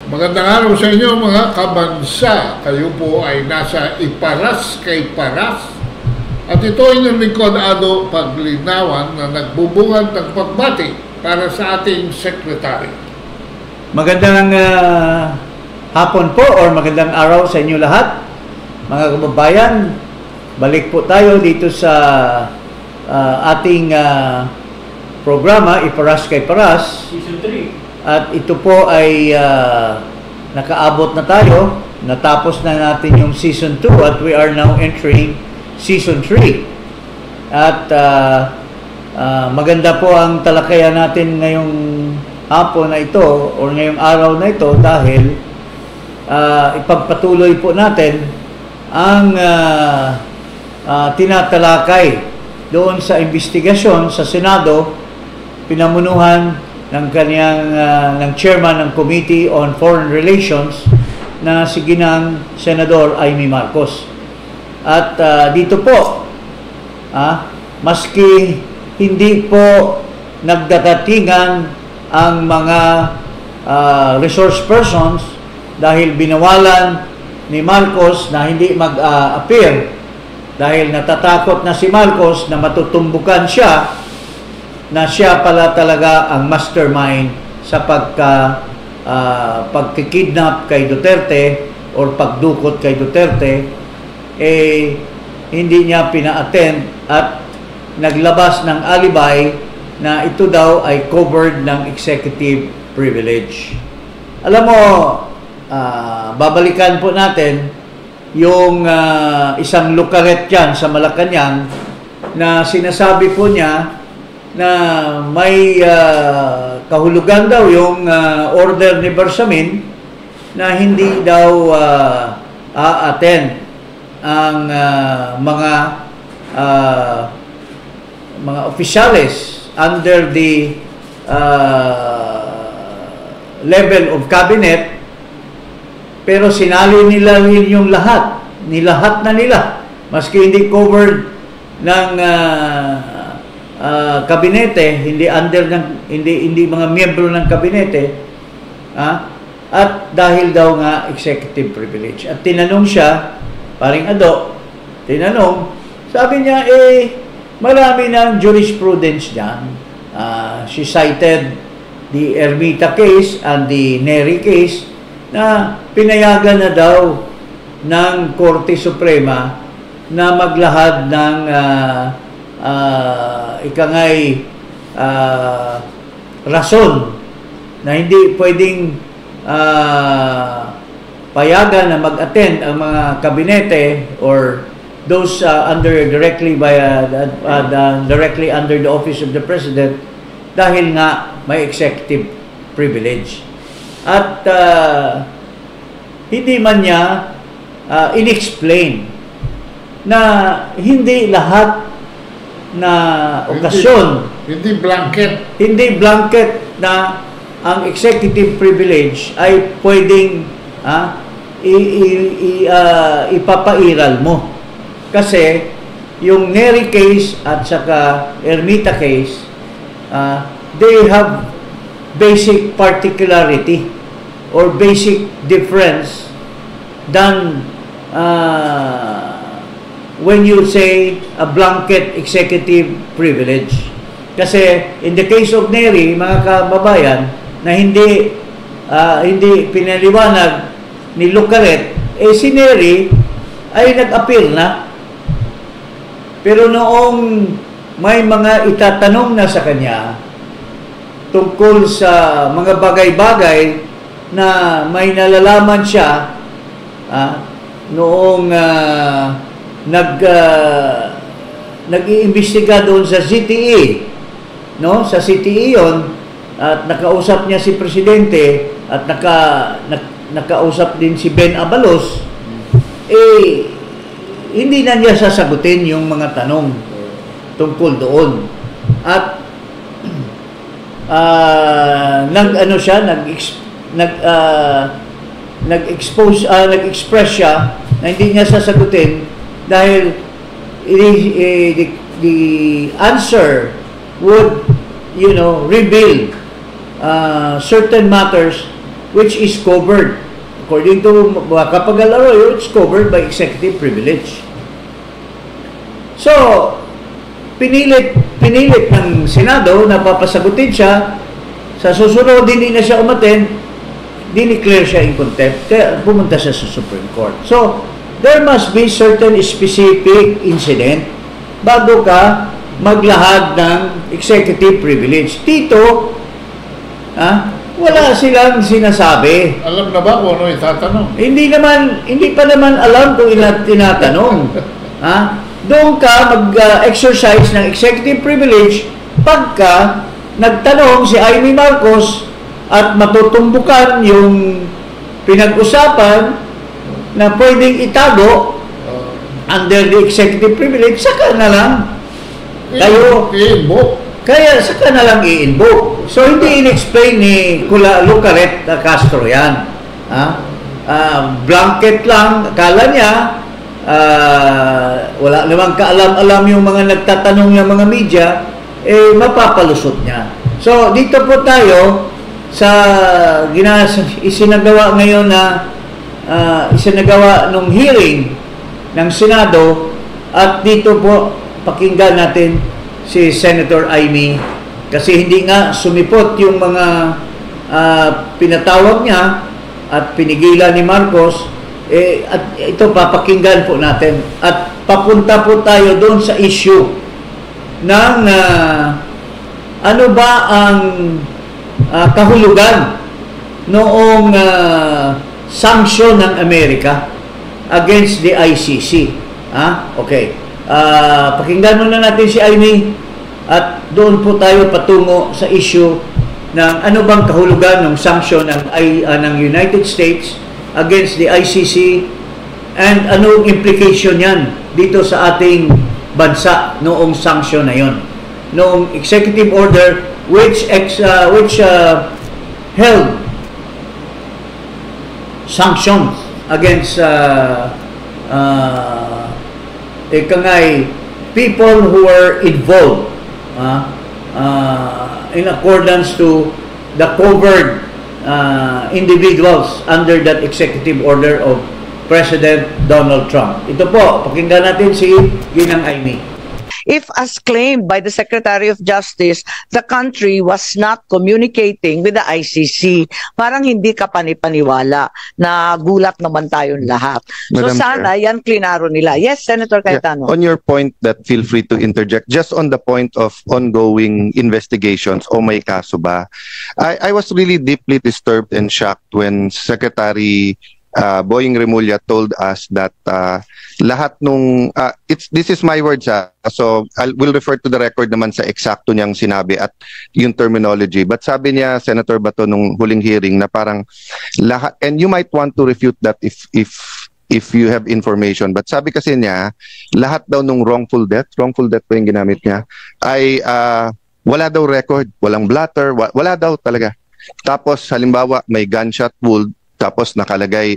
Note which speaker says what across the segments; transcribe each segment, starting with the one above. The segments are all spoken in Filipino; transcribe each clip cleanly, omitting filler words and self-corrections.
Speaker 1: Magandang araw sa inyo mga kabansa. Kayo po ay nasa Iparas kay Paras. At ito ay inyong lingkod Ado Paglinawan na nagbubungad ng pagbati para sa ating sekretary.
Speaker 2: Magandang hapon po or magandang araw sa inyo lahat. Mga kababayan, balik po tayo dito sa ating programa Iparas kay Paras.
Speaker 3: Season 3.
Speaker 2: At ito po ay nakaabot na tayo. Natapos na natin yung Season 2 at we are now entering Season 3. At maganda po ang talakayan natin ngayong hapon na ito o ngayong araw na ito dahil ipagpatuloy po natin ang tinatalakay doon sa investigasyon sa Senado, pinamunuhan ng kanyang ng chairman ng Committee on Foreign Relations na si Ginang Senador Amy Marcos. At dito po, maski hindi po nagdadatingan ang mga resource persons dahil binawalan ni Marcos na hindi mag-appear dahil natatakot na si Marcos na matutumbukan siya na siya pala talaga ang mastermind sa pagkikidnap kay Duterte or pagdukot kay Duterte, hindi niya pina-attend at naglabas ng alibay na ito daw ay covered ng executive privilege. Alam mo, babalikan po natin yung isang lukaret dyan sa Malacanang na sinasabi po niya na may kahulugan daw yung order ni Bersamin na hindi daw a-attend ang mga opisyales under the level of cabinet, pero sinali nila yung lahat, nilahat na nila maski hindi covered ng kabinete, hindi under ng hindi mga miyembro ng kabinete, at dahil daw nga executive privilege. At tinanong siya, paring Ado, sabi niya marami ng jurisprudence diyan. She cited the Ermita case and the Neri case na pinayagan na daw ng Korte Suprema na maglahad ng ikangay rason na hindi pwedeng payagan na mag-attend ang mga kabinete or those directly under the office of the President dahil nga may executive privilege. At hindi man niya in-explain na hindi lahat na okasyon,
Speaker 1: hindi
Speaker 2: blanket na ang executive privilege ay pwedeng ipapairal mo. Kasi yung Neri case at saka Ermita case, they have basic particularity or basic difference than when you say a blanket executive privilege. Kasi in the case of Neri, mga kababayan, na hindi pinaliwanag ni Lucaret, si Neri ay nag-appeal na. Pero noong may mga itatanong na sa kanya tungkol sa mga bagay-bagay na may nalalaman siya noong nag-iimbestiga doon sa CTE, no? Sa CTE yon, at nakausap niya si Presidente at nakausap din si Ben Abalos, hindi na niya sasagutin yung mga tanong tungkol doon. At nag-express siya na hindi niya sasagutin dahil the answer would reveal certain matters which is covered. According to Capagal Arroyo, it's covered by executive privilege. So, pinilit ng Senado na papasagutin siya. Sa susunod, hindi na siya umattend, dineclare siya in contempt, kaya pumunta siya sa Supreme Court. So, there must be certain specific incident bago ka maglahad ng executive privilege. Dito, wala silang sinasabi.
Speaker 1: Alam na ba kung ano itatanong?
Speaker 2: Hindi pa naman alam kung tinatanong. Doon ka mag-exercise ng executive privilege pagka nagtanong si Amy Marcos at matutumbukan yung pinag-usapan na pwedeng itago under the executive privilege, saka na lang kayo
Speaker 1: i-invoke.
Speaker 2: Kaya saka na lang i-invoke. So hindi in-explain ni Lucaret Castro yan. Blanket lang, akala niya wala namang kaalam-alam yung mga nagtatanong ng mga media, mapapalusot niya. So dito po tayo sa isinagawa ngayon na isinagawa nung hearing ng Senado, at dito po pakinggan natin si Senator Amy kasi hindi nga sumipot yung mga pinatawag niya at pinigilan ni Marcos. At ito papakinggan po natin at papunta po tayo doon sa issue ng ano ba ang kahulugan noong sanction ng Amerika against the ICC. Okay. Pakinggan muna natin si Amy at doon po tayo patungo sa issue ng ano bang kahulugan ng sanction ng United States against the ICC and anong implication yan dito sa ating bansa noong sanction na yon, noong executive order which held sanctions against people who were involved in accordance to the covered individuals under that executive order of President Donald Trump. Ito po, pakinggan natin si Ginang Amy.
Speaker 3: If, as claimed by the Secretary of Justice, the country was not communicating with the ICC, parang hindi ka panipaniwala na gulat naman tayong lahat. So
Speaker 4: Madam
Speaker 3: sana
Speaker 4: Chair,
Speaker 3: yan klinaro nila. Yes, Senator Cayetano.
Speaker 4: on your point that feel free to interject, just on the point of ongoing investigations, o may kaso ba? I was really deeply disturbed and shocked when Secretary Boying Remulla told us that lahat nung this is my words, so I will refer to the record naman sa eksakto niyang sinabi at yung terminology, but sabi niya, Senator Bato, nung huling hearing na parang lahat, and you might want to refute that if you have information, but sabi kasi niya lahat daw nung wrongful death po yung ginamit niya ay wala daw record, walang blatter, wala daw talaga. Tapos halimbawa may gunshot wound, tapos nakalagay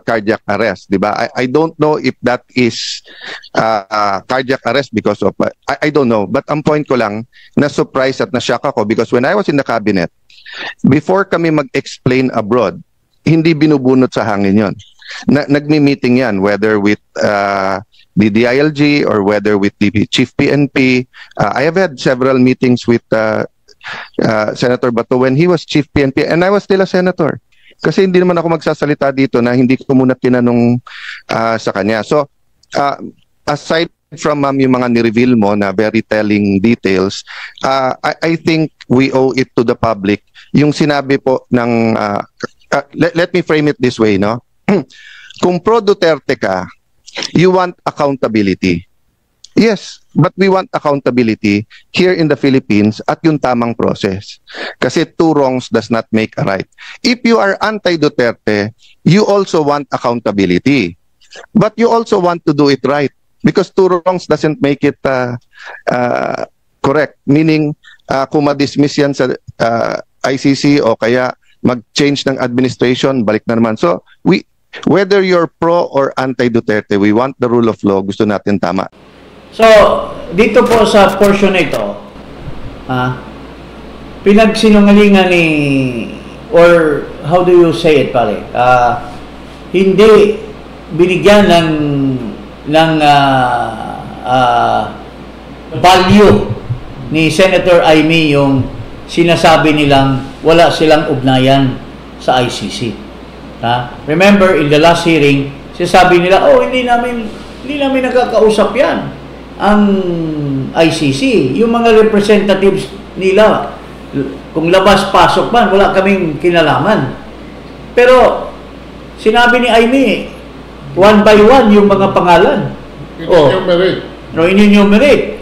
Speaker 4: cardiac arrest, di ba? I don't know if that is cardiac arrest because of I don't know, but ang point ko lang, na surprise at na-shock ako because when I was in the cabinet, before kami mag-explain abroad, hindi binubunot sa hangin yon. Nagmi-meeting yan, whether with the DILG or whether with the Chief PNP. I have had several meetings with Senator Bato when he was Chief PNP and I was still a senator. Kasi hindi naman ako magsasalita dito na hindi ko muna tinanong sa kanya. So, aside from yung mga ni-reveal mo na very telling details, I think we owe it to the public. Yung sinabi po ng, let me frame it this way, no? Kung pro Duterte ka, you want accountability. Yes, but we want accountability here in the Philippines at yung tamang process. Kasi two wrongs does not make a right. If you are anti-Duterte, you also want accountability. But you also want to do it right. Because two wrongs doesn't make it correct. Meaning, kung ma-dismiss yan sa ICC o kaya mag-change ng administration, balik na naman. So, whether you're pro or anti-Duterte, we want the rule of law. Gusto natin tama.
Speaker 2: So, dito po sa portion na ito, pinagsinungalingan ni or how do you say it, pare? Hindi binigyan ng value ni Senator Amy yung sinasabi nilang wala silang ugnayan sa ICC. Remember, in the last hearing, sinasabi nila, hindi namin nakakausap yan ang ICC. Yung mga representatives nila, kung labas-pasok man, wala kaming kinalaman. Pero, sinabi ni Amy, one by one yung mga pangalan. In-enumerate.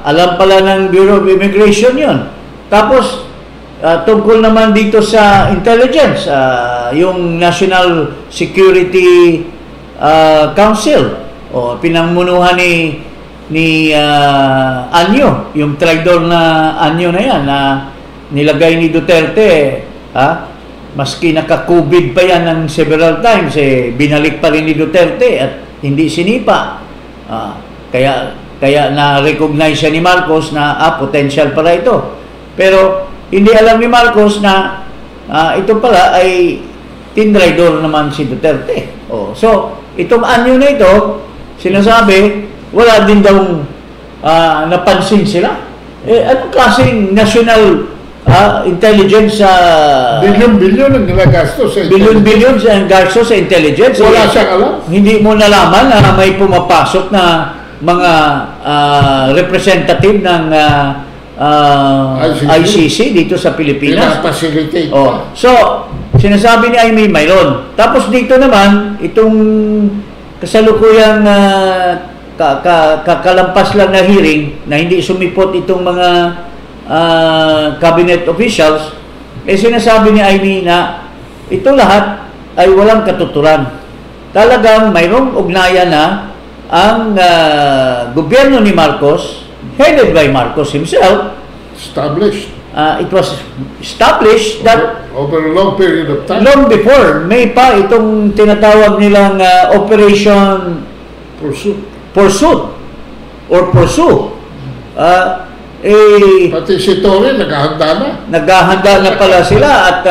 Speaker 2: Alam pala ng Bureau of Immigration yun. Tapos, tungkol naman dito sa intelligence, yung National Security Council, pinangmunuhan ni Anyo, yung traidor na Anyo na yan, na nilagay ni Duterte, maski naka-COVID pa yan ng several times, binalik pa rin ni Duterte at hindi sinipa. Kaya na-recognize siya ni Marcos na potential pala ito. Pero hindi alam ni Marcos na ito pala ay tinraidor naman si Duterte. So, itong Anyo na ito, sinasabi, wala din daw napansin sila. Anong klaseng national intelligence
Speaker 1: bilyon ang ginagastos sa
Speaker 2: bilyon ang gastos sa intelligence.
Speaker 1: Wala siyang alam.
Speaker 2: Hindi mo nalaman na may pumapasok na mga representative ng ICC dito sa Pilipinas.
Speaker 1: Pina-facilitate pa.
Speaker 2: So, sinasabi ni Amy mayroon. Tapos dito naman, itong kasalukuyang kakalampas lang na hearing na hindi sumipot itong mga cabinet officials, sinasabi ni Amy na ito lahat ay walang katuturan. Talagang mayroong ugnayan na ang gobyerno ni Marcos, headed by Marcos himself,
Speaker 1: established.
Speaker 2: It was established that
Speaker 1: over a long period of time.
Speaker 2: Long before, may pa itong tinatawag nilang Operation Pursuit or Pursue.
Speaker 1: Pati si Torre, naghahanda na.
Speaker 2: Naghahanda na pala sila at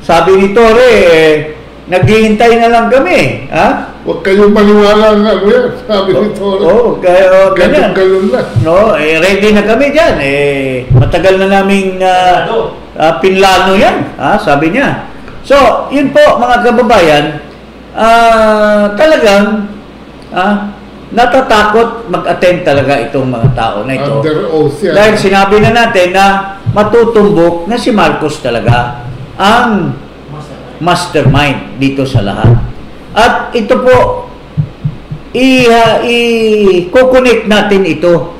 Speaker 2: sabi ni Torre, naghihintay na lang kami.
Speaker 1: Huwag kayong maniwala ng ano yan, sabi ni Torre.
Speaker 2: Ganyan.
Speaker 1: Ganun lang.
Speaker 2: Ready na kami dyan. Matagal na naming pinlano yan, sabi niya. So, yun po mga kababayan, talagang natatakot mag-attend talaga itong mga tao na ito.
Speaker 1: Under oath yan.
Speaker 2: Dahil sinabi na natin na matutumbok na si Marcos talaga ang mastermind dito sa lahat. At ito po, i-connect natin ito.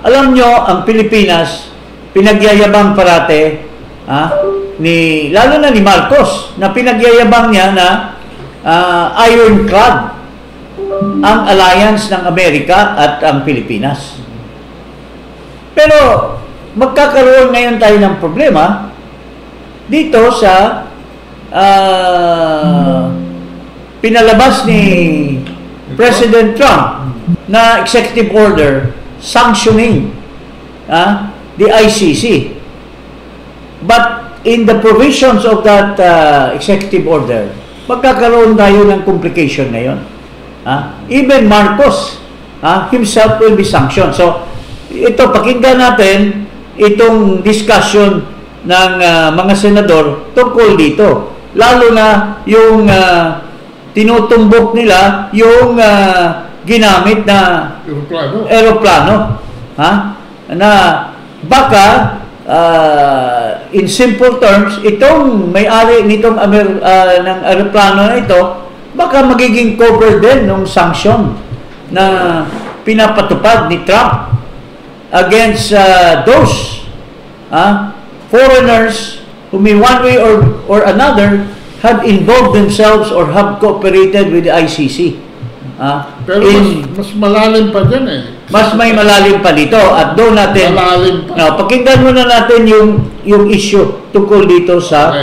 Speaker 2: Alam nyo, ang Pilipinas, pinagyayabang parate, lalo na ni Marcos, na pinagyayabang niya na ironclad ang alliance ng Amerika at ang Pilipinas. Pero magkakaroon ngayon tayo ng problema dito sa pinalabas ni President Trump na executive order sanctioning the ICC. But in the provisions of that executive order, magkakaroon tayo ng complication ngayon. Even Marcos himself will be sanctioned. So, ito, pakinggan natin itong discussion ng mga senador tungkol dito. Lalo na yung tinutumbok nila yung ginamit na aeroplano. Na baka in simple terms, itong may-ari nitong ng aeroplano na ito, baka magiging cover din ng sanction na pinapatupad ni Trump against those foreigners who may one way or another have involved themselves or have cooperated with the ICC.
Speaker 1: Pero mas malalim pa dyan
Speaker 2: Mas may malalim pa dito at doon natin pakinggan muna natin yung issue tungkol dito sa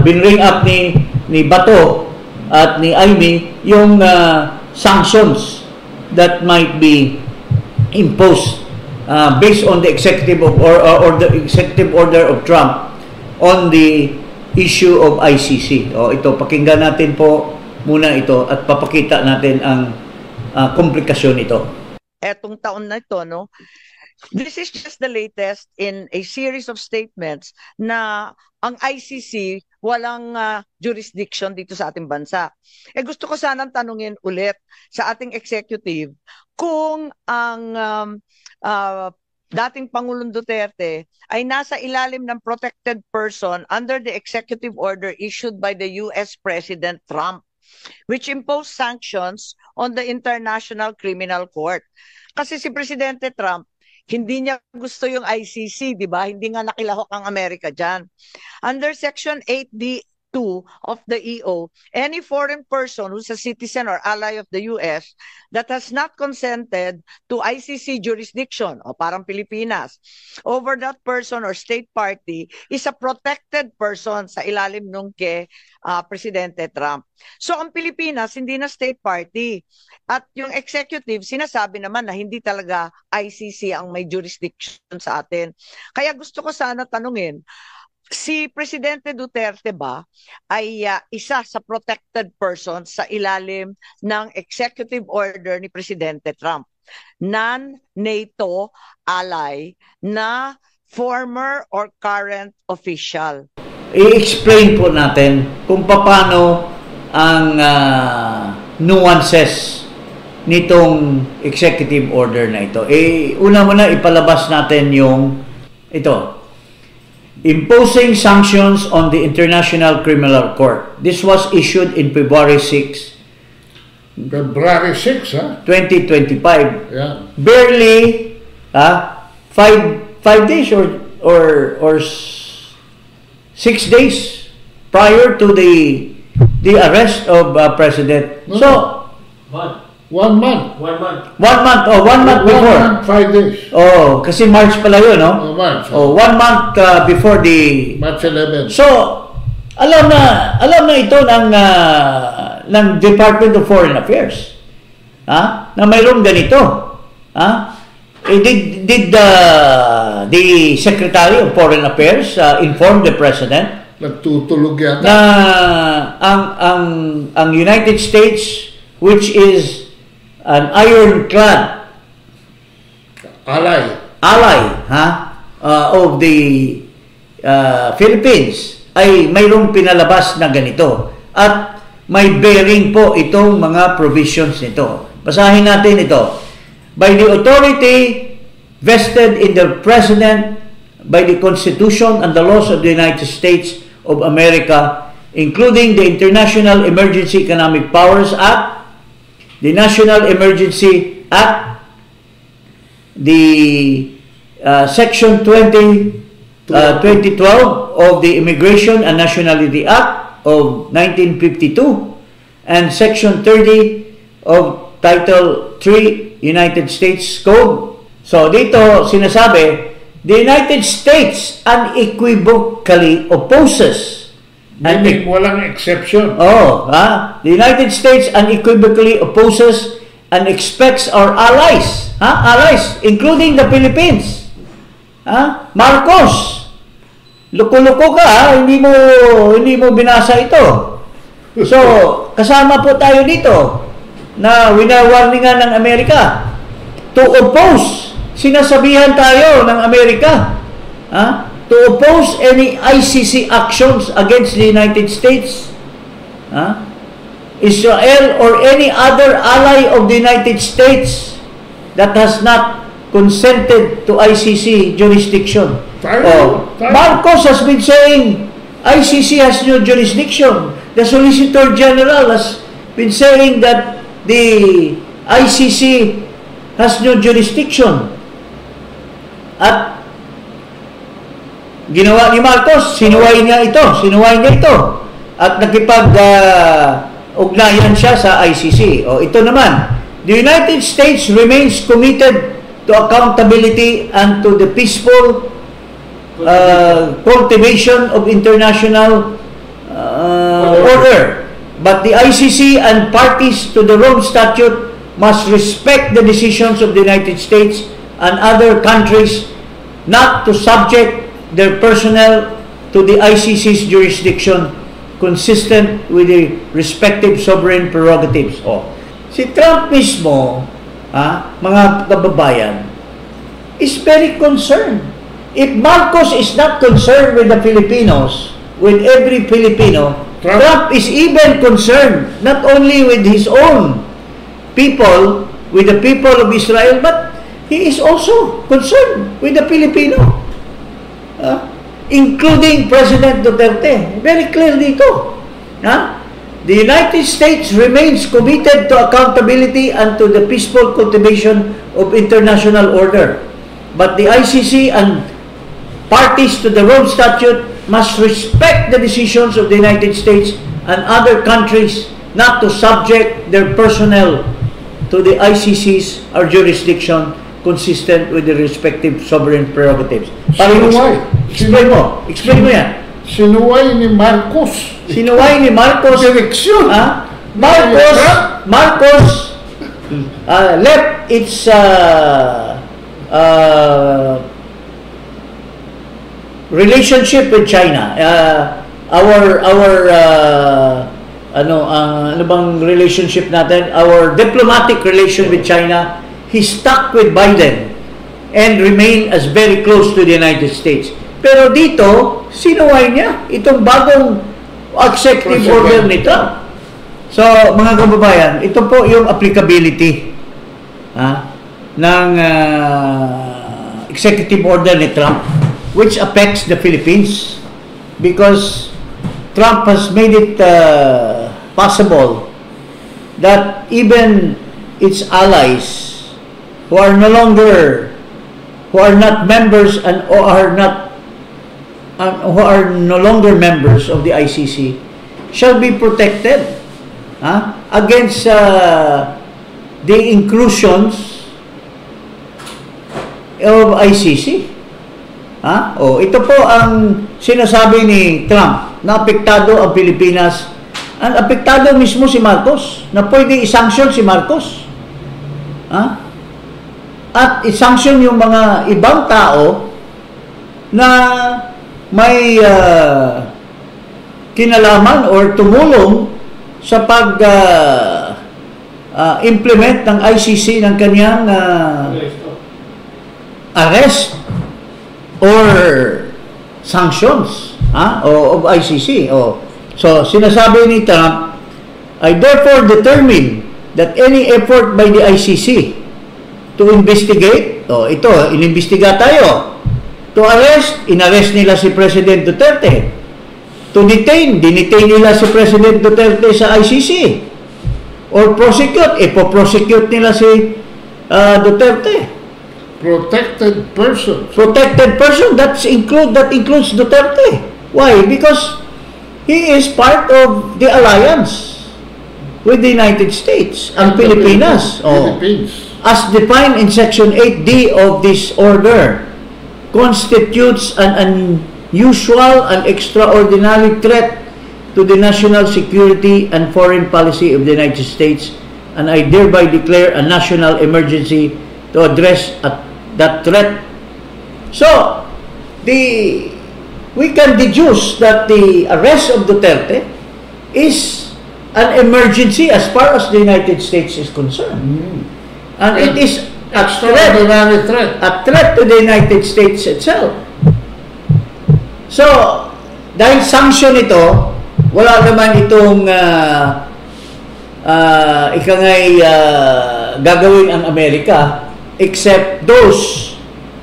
Speaker 2: binring up ni Bato at ni Amy yung sanctions that might be imposed based on the executive or the executive order of Trump on the issue of ICC. Ito, pakinggan natin po muna ito at papakita natin ang komplikasyon ito.
Speaker 3: Etong taon na ito, no? This is just the latest in a series of statements na ang ICC walang jurisdiction dito sa ating bansa. Gusto ko sanang tanungin ulit sa ating executive kung ang dating Pangulong Duterte ay nasa ilalim ng protected person under the executive order issued by the US President Trump, which imposed sanctions on the International Criminal Court. Kasi si Presidente Trump, hindi niya gusto yung ICC, di ba? Hindi nga nakilahok ang Amerika dyan. Under Section 8D2 of the EO, any foreign person who's a citizen or ally of the US that has not consented to ICC jurisdiction, o parang Pilipinas, over that person or state party is a protected person sa ilalim nung kay Presidente Trump. So ang Pilipinas, hindi na state party. At yung executive, sinasabi naman na hindi talaga ICC ang may jurisdiction sa atin. Kaya gusto ko sana tanungin, si Presidente Duterte ba ay isa sa protected person sa ilalim ng executive order ni Presidente Trump? Non-NATO ally na former or current official.
Speaker 2: I-explain po natin kung paano ang nuances nitong executive order na ito. Una muna ipalabas natin yung ito. Imposing sanctions on the International Criminal Court. This was issued in February 6.
Speaker 1: February 6, ha?
Speaker 2: 2025.
Speaker 1: Yeah.
Speaker 2: Barely 5 days or 6 days prior to the arrest of President.
Speaker 1: No,
Speaker 2: so,
Speaker 1: 1 month.
Speaker 2: 1 month. 1 month before.
Speaker 1: 1 month, 5 days.
Speaker 2: Kasi March pala yun, no?
Speaker 1: March.
Speaker 2: 1 month before the...
Speaker 1: March 11.
Speaker 2: So, alam na ito ng Department of Foreign Affairs. Na mayroong ganito. Did the Secretary of Foreign Affairs inform the President
Speaker 1: Nagtutulog yata.
Speaker 2: na ang United States, which is an ironclad
Speaker 1: Alay.
Speaker 2: of the Philippines, ay mayroong pinalabas na ganito at may bearing po itong mga provisions nito. Basahin natin ito. By the authority vested in the President by the Constitution and the laws of the United States of America, including the International Emergency Economic Powers Act, the National Emergency Act, the Section 2012 of the Immigration and Nationality Act of 1952, and Section 30 of Title 3 United States Code. So dito sinasabi, the United States unequivocally opposes
Speaker 1: Walang exception.
Speaker 2: the United States unequivocally opposes and expects our allies, including the Philippines. Marcos, loko-loko ka, hindi mo binasa ito. So, kasama po tayo dito na winawarningan ng Amerika to oppose. Sinasabihan tayo ng Amerika to oppose any ICC actions against the United States, Israel, or any other ally of the United States that has not consented to ICC jurisdiction. Marcos has been saying ICC has no jurisdiction. The Solicitor General has been saying that the ICC has no jurisdiction. At ginawa ni Marcos, sinuway niya ito. At nakipag-ugnayan siya sa ICC. Ito naman, the United States remains committed to accountability and to the peaceful cultivation of international order. But the ICC and parties to the Rome Statute must respect the decisions of the United States and other countries not to subject their personnel to the ICC's jurisdiction consistent with the respective sovereign prerogatives. Si Trump mismo, mga kababayan, is very concerned. If Marcos is not concerned with the Filipinos, with every Filipino, Trump is even concerned not only with his own people, with the people of Israel, but he is also concerned with the Filipino, including President Duterte. Very clear dito. The United States remains committed to accountability and to the peaceful cultivation of international order. But the ICC and parties to the Rome Statute must respect the decisions of the United States and other countries not to subject their personnel to the ICC's or jurisdiction consistent with the respective sovereign prerogatives.
Speaker 1: Sinuway.
Speaker 2: Explain mo yan.
Speaker 1: Sinuway ni Marcos.
Speaker 2: Sinuway ni Marcos.
Speaker 1: Direksyon.
Speaker 2: Marcos left its relationship with China. Ano bang relationship natin? Our diplomatic relation with China, he stuck with Biden and remained as very close to the United States. Pero dito, sinuway niya itong bagong executive order ni Trump. So, mga kababayan, ito po yung applicability ng executive order ni Trump, which affects the Philippines because Trump has made it possible that even its allies who are not members and who are no longer members of the ICC shall be protected against the inclusions of ICC. Ito po ang sinasabi ni Trump na apektado ang Pilipinas. Ang apektado mismo si Marcos, na pwede isanction si Marcos. At isanction yung mga ibang tao na may kinalaman or tumulong sa pag-implement ng ICC ng kanyang arrest or sanctions of ICC. So, sinasabi ni Trump, I therefore determine that any effort by the ICC to investigate, ito, inimbestiga tayo. To arrest, inarrest nila si President Duterte. To detain, dinitain nila si President Duterte sa ICC. Or prosecute, ipoprosecute nila si Duterte.
Speaker 1: Protected person.
Speaker 2: Protected person, that includes Duterte. Why? Because he is part of the alliance with the United States and Pilipinas. As defined in Section 8D of this order, constitutes an unusual and extraordinary threat to the national security and foreign policy of the United States, and I thereby declare a national emergency to address that threat. So, we can deduce that the arrest of Duterte is an emergency as far as the United States is concerned. And it is a threat to the United States itself. So, dahil sanction ito, wala naman itong gagawin ang Amerika except those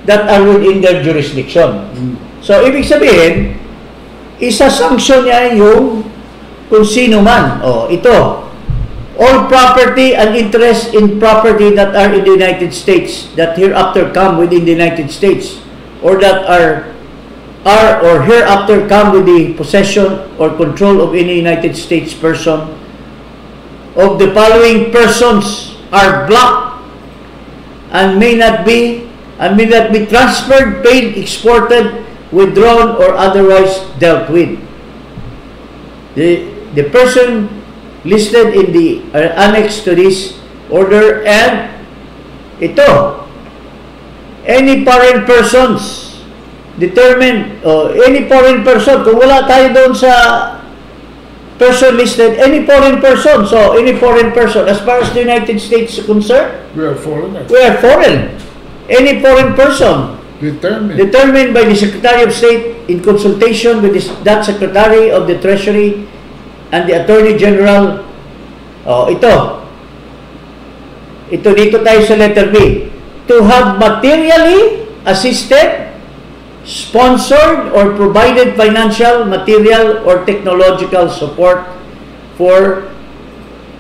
Speaker 2: that are within their jurisdiction. So, ibig sabihin, isa-sanction niya yung kung sino man. Ito, all property and interest in property that are in the United States that hereafter come within the United States or that are or hereafter come with the possession or control of any United States person of the following persons are blocked and may not be transferred, paid, exported, withdrawn, or otherwise dealt with. The person listed in the annex to this order, and ito, any foreign persons determined, any foreign person, kung wala tayo doon sa person listed, any foreign person. So, any foreign person, as far as the United States is concerned,
Speaker 1: We are foreigners.
Speaker 2: we are foreign. Any foreign person determined by the Secretary of State in consultation with that Secretary of the Treasury and the Attorney General. Ito dito tayo sa letter B. To have materially assisted, sponsored, or provided financial, material, or technological support for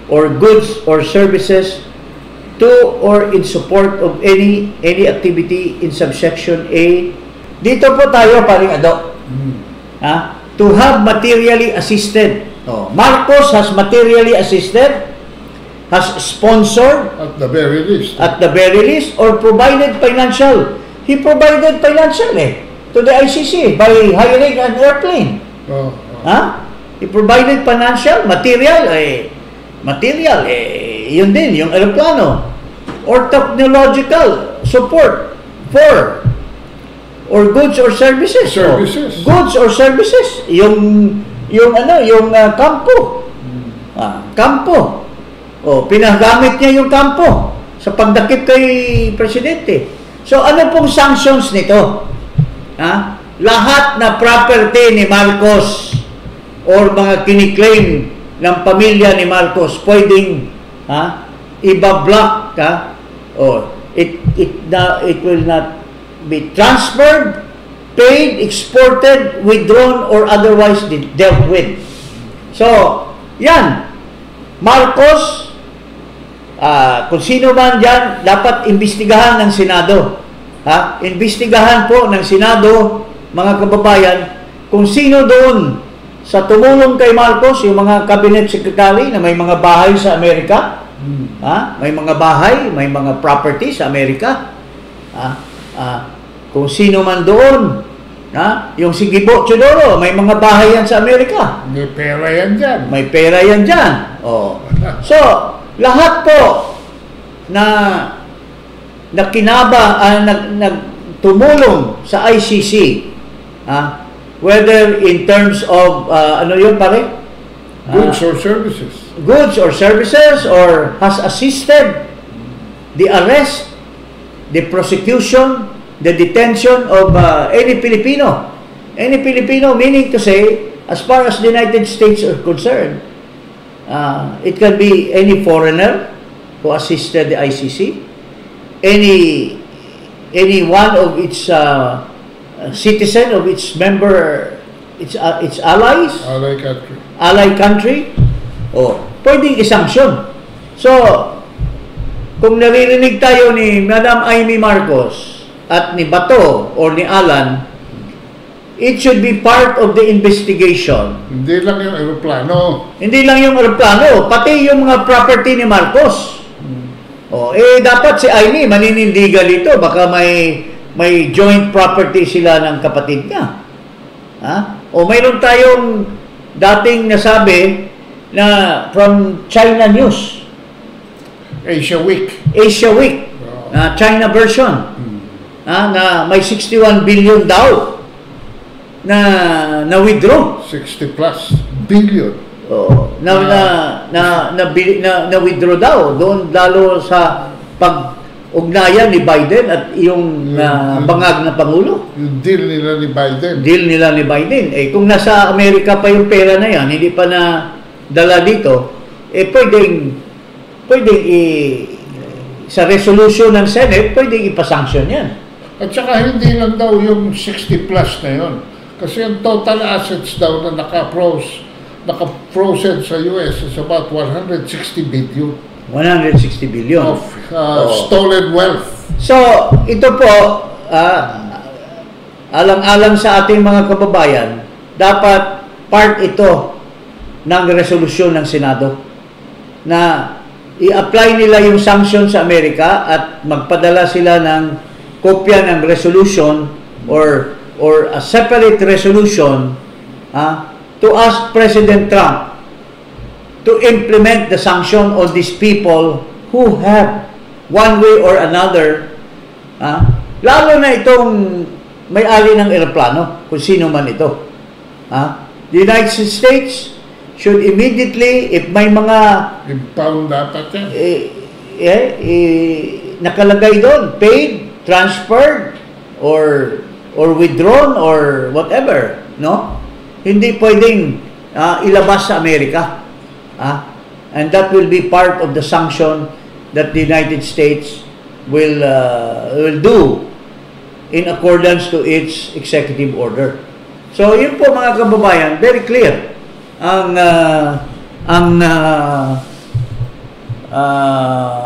Speaker 2: or goods or services to or in support of any activity in subsection A. Dito po tayo, paring Ado. To have materially assisted. Marcos has materially assisted, has sponsored,
Speaker 1: At the very least.
Speaker 2: or provided financial. He provided financial to the ICC by hiring an airplane. He provided financial, material, yun din, yung aeroplano. Or technological support for or goods or services. Goods or services. Yung kampo. Kampo. Pinagamit niya yung kampo sa pagdakip kay Presidente. So, ano pong sanctions nito? Lahat na property ni Marcos or mga kiniklaim ng pamilya ni Marcos pwedeng ibablock it will not be transferred, paid, exported, withdrawn, or otherwise dealt with. So, yan. Marcos, kung sino man dyan, dapat imbestigahan ng Senado. Imbestigahan po ng Senado, mga kababayan, kung sino doon sa tumulong kay Marcos, yung mga cabinet secretary na may mga bahay sa Amerika, may mga bahay, may mga property sa Amerika, kung sino man doon, yung si Gibo Chodoro, may mga bahay yan sa Amerika.
Speaker 1: May pera yan dyan.
Speaker 2: May pera yan dyan. So, lahat po na tumulong sa ICC, whether in terms of, ano yun pare?
Speaker 1: Goods or services.
Speaker 2: Goods or services, or has assisted the arrest, the prosecution, the detention of any Filipino. Any Filipino, meaning to say, as far as the United States are concerned, it can be any foreigner who assisted the ICC, any one of its citizen, of its member, its allies, ally country, pwedeng isanksyon. So, kung naririnig tayo ni Madam Amy Marcos at ni Bato or ni Alan, it should be part of the investigation.
Speaker 1: Hindi lang yung aeroplano.
Speaker 2: Hindi lang yung aeroplano, pati yung mga property ni Marcos. Dapat si Amy maninindigan ito, baka may joint property sila ng kapatid niya. Mayroon tayong dating nasabi na from China News,
Speaker 1: Asia Week,
Speaker 2: China version, na may 61 billion daw na withdraw.
Speaker 1: 60 plus billion.
Speaker 2: Na withdraw daw doon, lalo sa pag-ugnayan ni Biden at yung bangag na Pangulo.
Speaker 1: Yung deal nila ni Biden. Kung nasa Amerika pa yung pera na yan, hindi pa na dala dito, pwedeng sa resolution ng Senate, pwedeng ipasanction yan. At saka hindi lang daw yung 60 plus na yon. Kasi ang total assets daw na naka-frozen sa US is about 160 billion.
Speaker 2: 160 billion.
Speaker 1: Of stolen wealth.
Speaker 2: So, ito po, alang-alang sa ating mga kababayan, dapat part ito ng resolusyon ng Senado na i-apply nila yung sanction sa Amerika at magpadala sila ng kopya ng resolution or a separate resolution to ask President Trump to implement the sanction on these people who have one way or another Lalo na itong may-ari ng eroplano, kung sino man ito. The United States should immediately, if may mga
Speaker 1: Impound dapat yan.
Speaker 2: nakalagay doon, paid, transferred, or withdrawn, or whatever, no? Hindi pwedeng ilabas sa Amerika. And that will be part of the sanction that the United States will do in accordance to its executive order. So, yun po mga kababayan, very clear.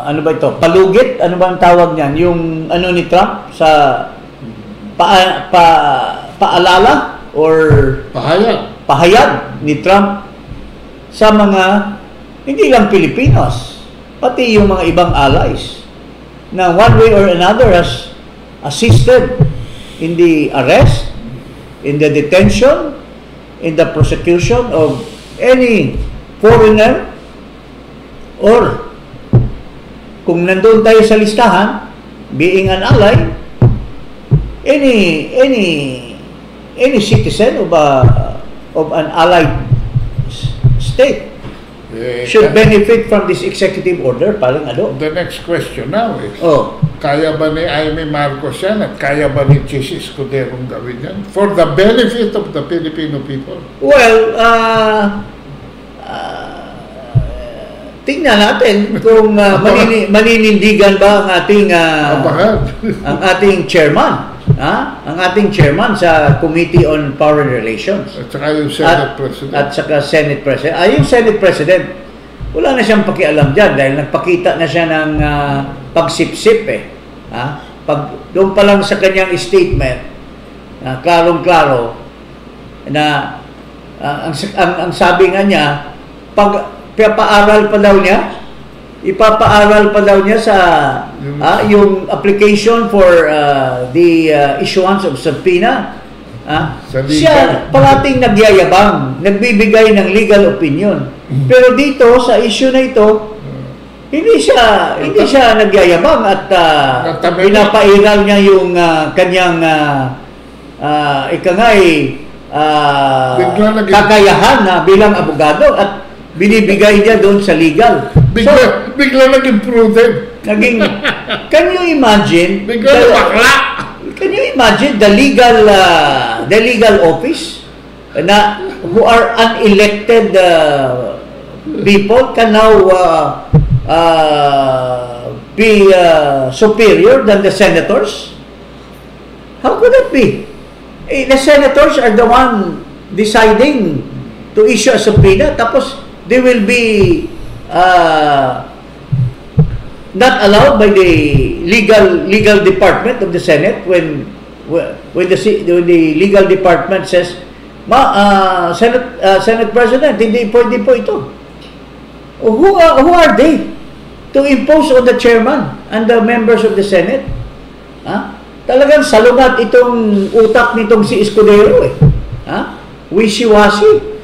Speaker 2: Ano ba ito? Palugit? Ano ba ang tawag niyan? Yung ano ni Trump sa paalala or pahayag ni Trump sa mga hindi lang Pilipinos, pati yung mga ibang allies na one way or another has assisted in the arrest, in the detention, in the prosecution of any foreigner, or kung nandun tayo sa listahan, being an ally, any citizen of an allied state should benefit from this executive order, parang ano.
Speaker 1: The next question now is,
Speaker 2: Oh.
Speaker 1: kaya ba ni Amy Marcos yan at kaya ba ni Chis Escudero gawin yan for the benefit of the Filipino people?
Speaker 2: Well, tingnan natin kung maninindigan ba ang ating ang ating chairman, ang ating chairman sa Committee on Foreign Relations.
Speaker 1: At saka yung Senate President.
Speaker 2: At saka Senate President. Yung Senate President, wala na siyang pakialam dyan dahil nagpakita na siya ng pagsipsip doon pa lang sa kanyang statement, klarong-klaro na ang sabi nga niya, ipapaaral pa daw niya sa yung application for the issuance of subpoena. Siya parating nagyayabang, nagbibigay ng legal opinion. Pero dito sa issue na ito, hindi siya nagyayabang at pinapairal niya yung kanyang kakayahan bilang abogado at binibigay niya doon sa legal.
Speaker 1: Bigla naging prudent.
Speaker 2: Can you imagine? Can you imagine the legal office na who are unelected people can now be superior than the senators? How could that be? The senators are the one deciding to issue a subpoena, tapos they will be not allowed by the legal department of the Senate when the legal department says, Senate President, hindi pwede po ito. Who are they to impose on the chairman and the members of the Senate? Talagang salungat itong utak nitong si Escudero wishy-washy.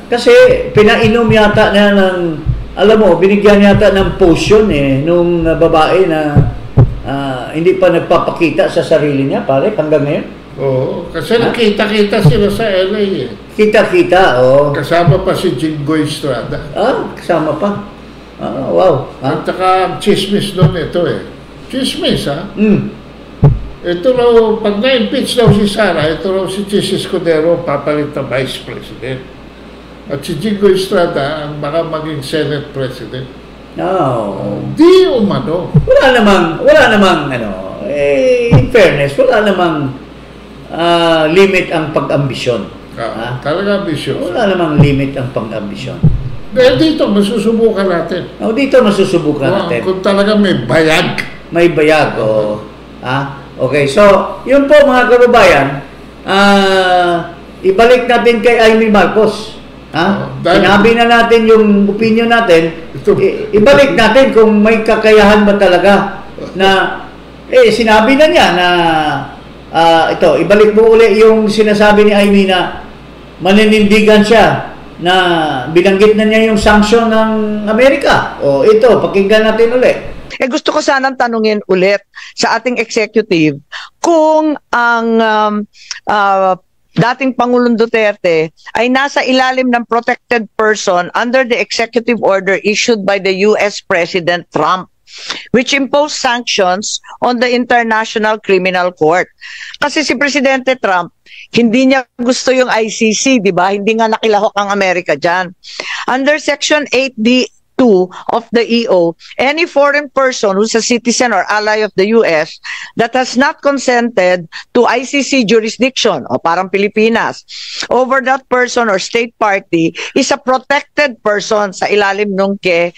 Speaker 2: Kasi pinainom yata na binigyan yata ng potion nung babae na hindi pa nagpapakita sa sarili niya, pare, hanggang ngayon.
Speaker 1: Oo, kasi nakita-kita sila sa LA
Speaker 2: Kita-kita, oo.
Speaker 1: Kasama pa si Jinggoy Estrada.
Speaker 2: Kasama pa. Wow.
Speaker 1: At saka chismis doon ito Chismis, Ito raw, pag na-impeach daw si Sara, ito raw si Chis Escudero papalit na Vice President. At si Jinggoy Estrada ang baka maging Senate President. Di umano.
Speaker 2: Wala namang in fairness, wala namang limit ang pag-ambisyon.
Speaker 1: Talaga ambisyon.
Speaker 2: Wala namang limit ang pag-ambisyon.
Speaker 1: Dahil dito, masusubukan natin.
Speaker 2: Dito masusubukan natin.
Speaker 1: Kung talaga may bayag.
Speaker 2: May bayag, Okay, so, yun po mga kababayan, ibalik natin kay Amy Marcos. Sinabi na natin yung opinion natin, ibalik natin kung may kakayahan ba talaga na, sinabi na niya na, ibalik mo uli yung sinasabi ni Amy na maninindigan siya na binanggit na niya yung sanction ng Amerika. Ito, pakinggan natin uli.
Speaker 3: Gusto ko sanang tanungin ulit sa ating executive kung ang dating Pangulong Duterte ay nasa ilalim ng protected person under the executive order issued by the US President Trump, which imposed sanctions on the International Criminal Court. Kasi si Presidente Trump, hindi niya gusto yung ICC, di ba? Hindi nga nakilahok ang Amerika dyan. Under Section 8D2 of the EO, any foreign person who's a citizen or ally of the US that has not consented to ICC jurisdiction, o parang Pilipinas, over that person or state party is a protected person sa ilalim nung kay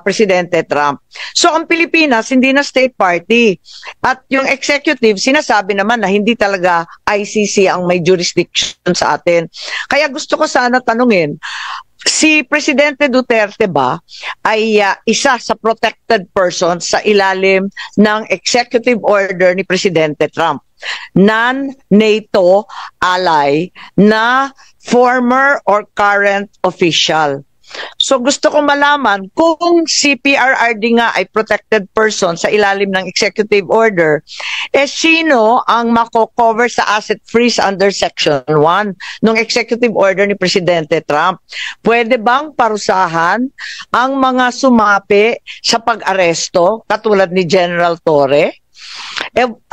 Speaker 3: Presidente Trump. So ang Pilipinas hindi na state party, at yung executive sinasabi naman na hindi talaga ICC ang may jurisdiction sa atin. Kaya gusto ko sana tanungin, si Presidente Duterte ba ay isa sa protected person sa ilalim ng executive order ni Presidente Trump? Non-NATO ally na former or current official. So gusto ko malaman kung si PRRD nga ay protected person sa ilalim ng executive order, sino ang mako-cover sa asset freeze under Section 1 ng executive order ni Presidente Trump? Pwede bang parusahan ang mga sumapi sa pag-aresto katulad ni General Torre?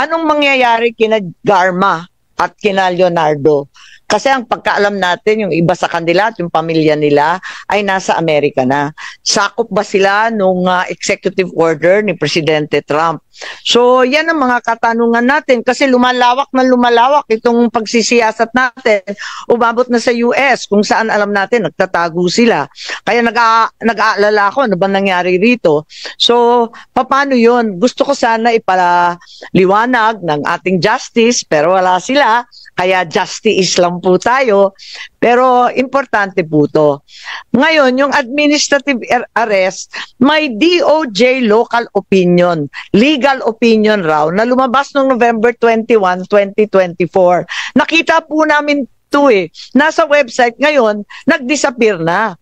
Speaker 3: Anong mangyayari kina Garma at kina Leonardo? Kasi ang pagkaalam natin, yung iba sa kanila at yung pamilya nila ay nasa Amerika na. Sakop ba sila nung executive order ni Presidente Trump? So yan ang mga katanungan natin kasi lumalawak na lumalawak itong pagsisiyasat natin. Umabot na sa US kung saan alam natin nagtatago sila. Kaya nag-aalala ako ano ba nangyari rito. So paano yun? Gusto ko sana ipaliwanag ng ating justice pero wala sila. Kaya justice lang po tayo. Pero importante po to. Ngayon, yung administrative arrest, may DOJ local opinion, legal opinion raw, na lumabas noong November 21, 2024. Nakita po namin ito Nasa website ngayon, nag-disappear na.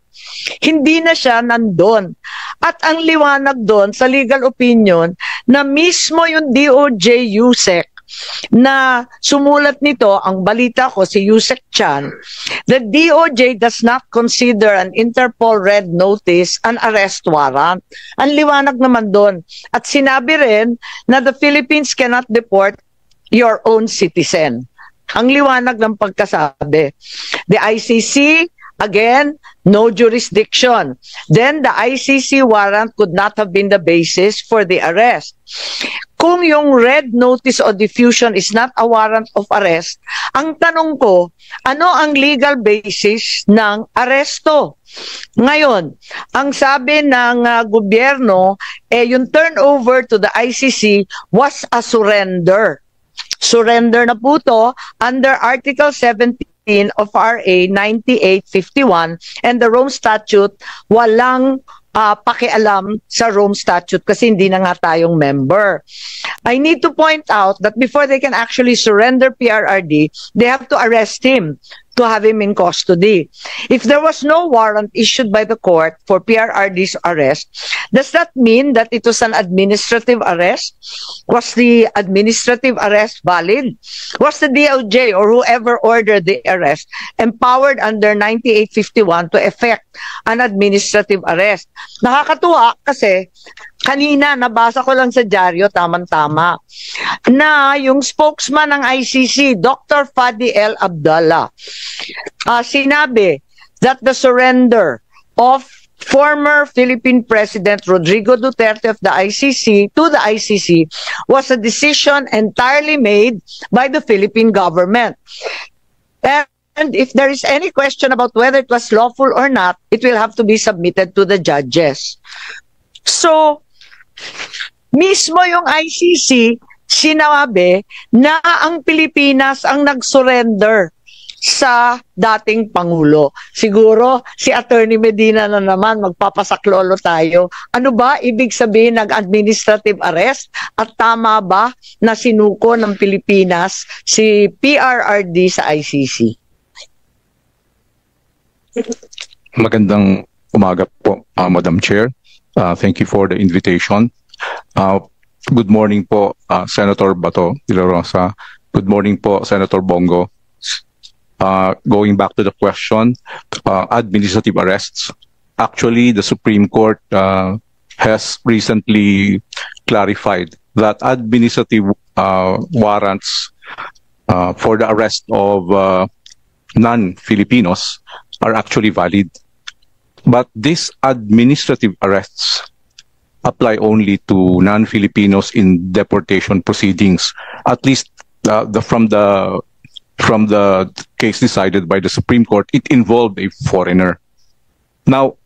Speaker 3: Hindi na siya nandun. At ang liwanag doon sa legal opinion na mismo yung DOJ USEC na sumulat nito, ang balita ko si Yusek Chan, the DOJ does not consider an Interpol red notice an arrest warrant. Ang liwanag naman doon. At sinabi rin na the Philippines cannot deport your own citizen. Ang liwanag ng pagkasabi. The ICC, again, no jurisdiction. Then the ICC warrant could not have been the basis for the arrest. Kung yung red notice o diffusion is not a warrant of arrest, ang tanong ko, ano ang legal basis ng aresto? Ngayon, ang sabi ng gobyerno, yung turnover to the ICC was a surrender. Surrender na po to under Article 17 of RA 9851 and the Rome Statute, walang pakialam sa Rome Statute kasi hindi na nga tayong member. I need to point out that before they can actually surrender PRRD, they have to arrest him to have him in custody. If there was no warrant issued by the court for PRRD's arrest, does that mean that it was an administrative arrest? Was the administrative arrest valid? Was the DOJ or whoever ordered the arrest empowered under 9851 to effect an administrative arrest? Nakakatuwa kasi kanina nabasa ko lang sa dyaryo, tamang-tama, na yung spokesman ng ICC, Dr. Fadi El Abdallah, sinabi that the surrender of former Philippine President Rodrigo Duterte of the ICC to the ICC was a decision entirely made by the Philippine government. And if there is any question about whether it was lawful or not, it will have to be submitted to the judges. So, mismo yung ICC, sinabi na ang Pilipinas ang nag-surrender sa dating Pangulo. Siguro, si Attorney Medina na naman, magpapasaklolo tayo. Ano ba ibig sabihin nag-administrative arrest? At tama ba na sinuko ng Pilipinas si PRRD sa ICC?
Speaker 5: Magandang umaga po, Madam Chair. Thank you for the invitation. Good morning po, Senator Bato de la Rosa. Good morning po, Senator Bongo. Going back to the question, administrative arrests. Actually, the Supreme Court has recently clarified that administrative warrants for the arrest of non-Filipinos are actually valid. But these administrative arrests apply only to non-Filipinos in deportation proceedings, at least from the case decided by the Supreme Court. It involved a foreigner. Now,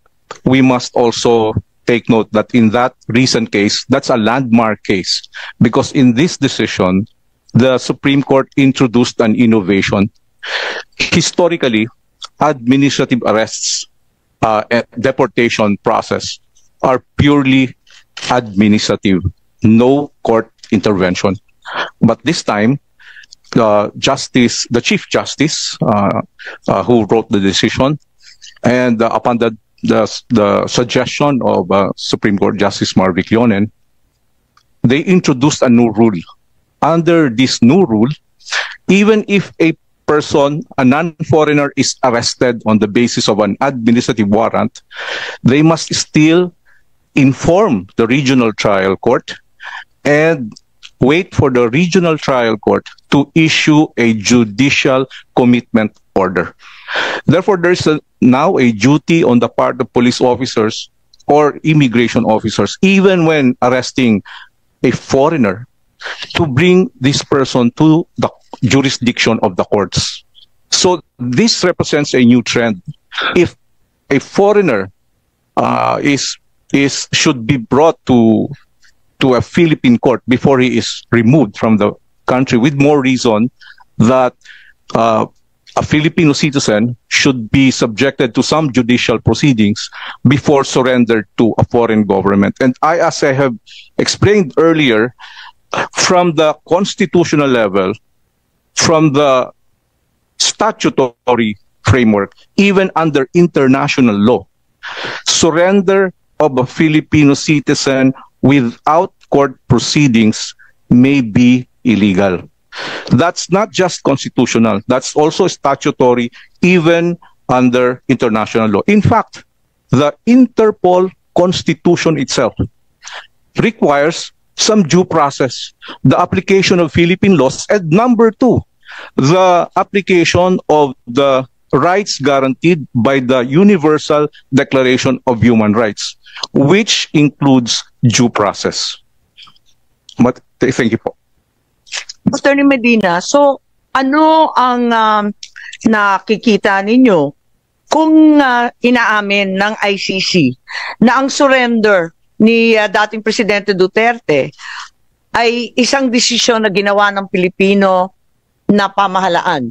Speaker 5: we must also take note that in that recent case, that's a landmark case, because in this decision, the Supreme Court introduced an innovation. Historically, administrative arrests and deportation process are purely administrative, no court intervention. But this time, the Chief Justice, who wrote the decision, and upon the suggestion of Supreme Court Justice Marvick Leonen, they introduced a new rule. Under this new rule, even if a person, a non-foreigner, is arrested on the basis of an administrative warrant, they must still inform the regional trial court and wait for the regional trial court to issue a judicial commitment order. Therefore, there is now a duty on the part of police officers or immigration officers, even when arresting a foreigner, to bring this person to the jurisdiction of the courts. So this represents a new trend. If a foreigner should be brought to a Philippine court before he is removed from the country, with more reason that a Filipino citizen should be subjected to some judicial proceedings before surrendered to a foreign government. And as I have explained earlier, from the constitutional level, from the statutory framework, even under international law, surrender of a Filipino citizen without court proceedings may be illegal. That's not just constitutional, that's also statutory, even under international law. In fact, the Interpol Constitution itself requires some due process, the application of Philippine laws, and number two, the application of the rights guaranteed by the Universal Declaration of Human Rights, which includes due process. But thank you po.
Speaker 3: Attorney Medina, so ano ang nakikita ninyo kung inaamin ng ICC na ang surrender ni dating Presidente Duterte ay isang desisyon na ginawa ng Pilipino na pamahalaan?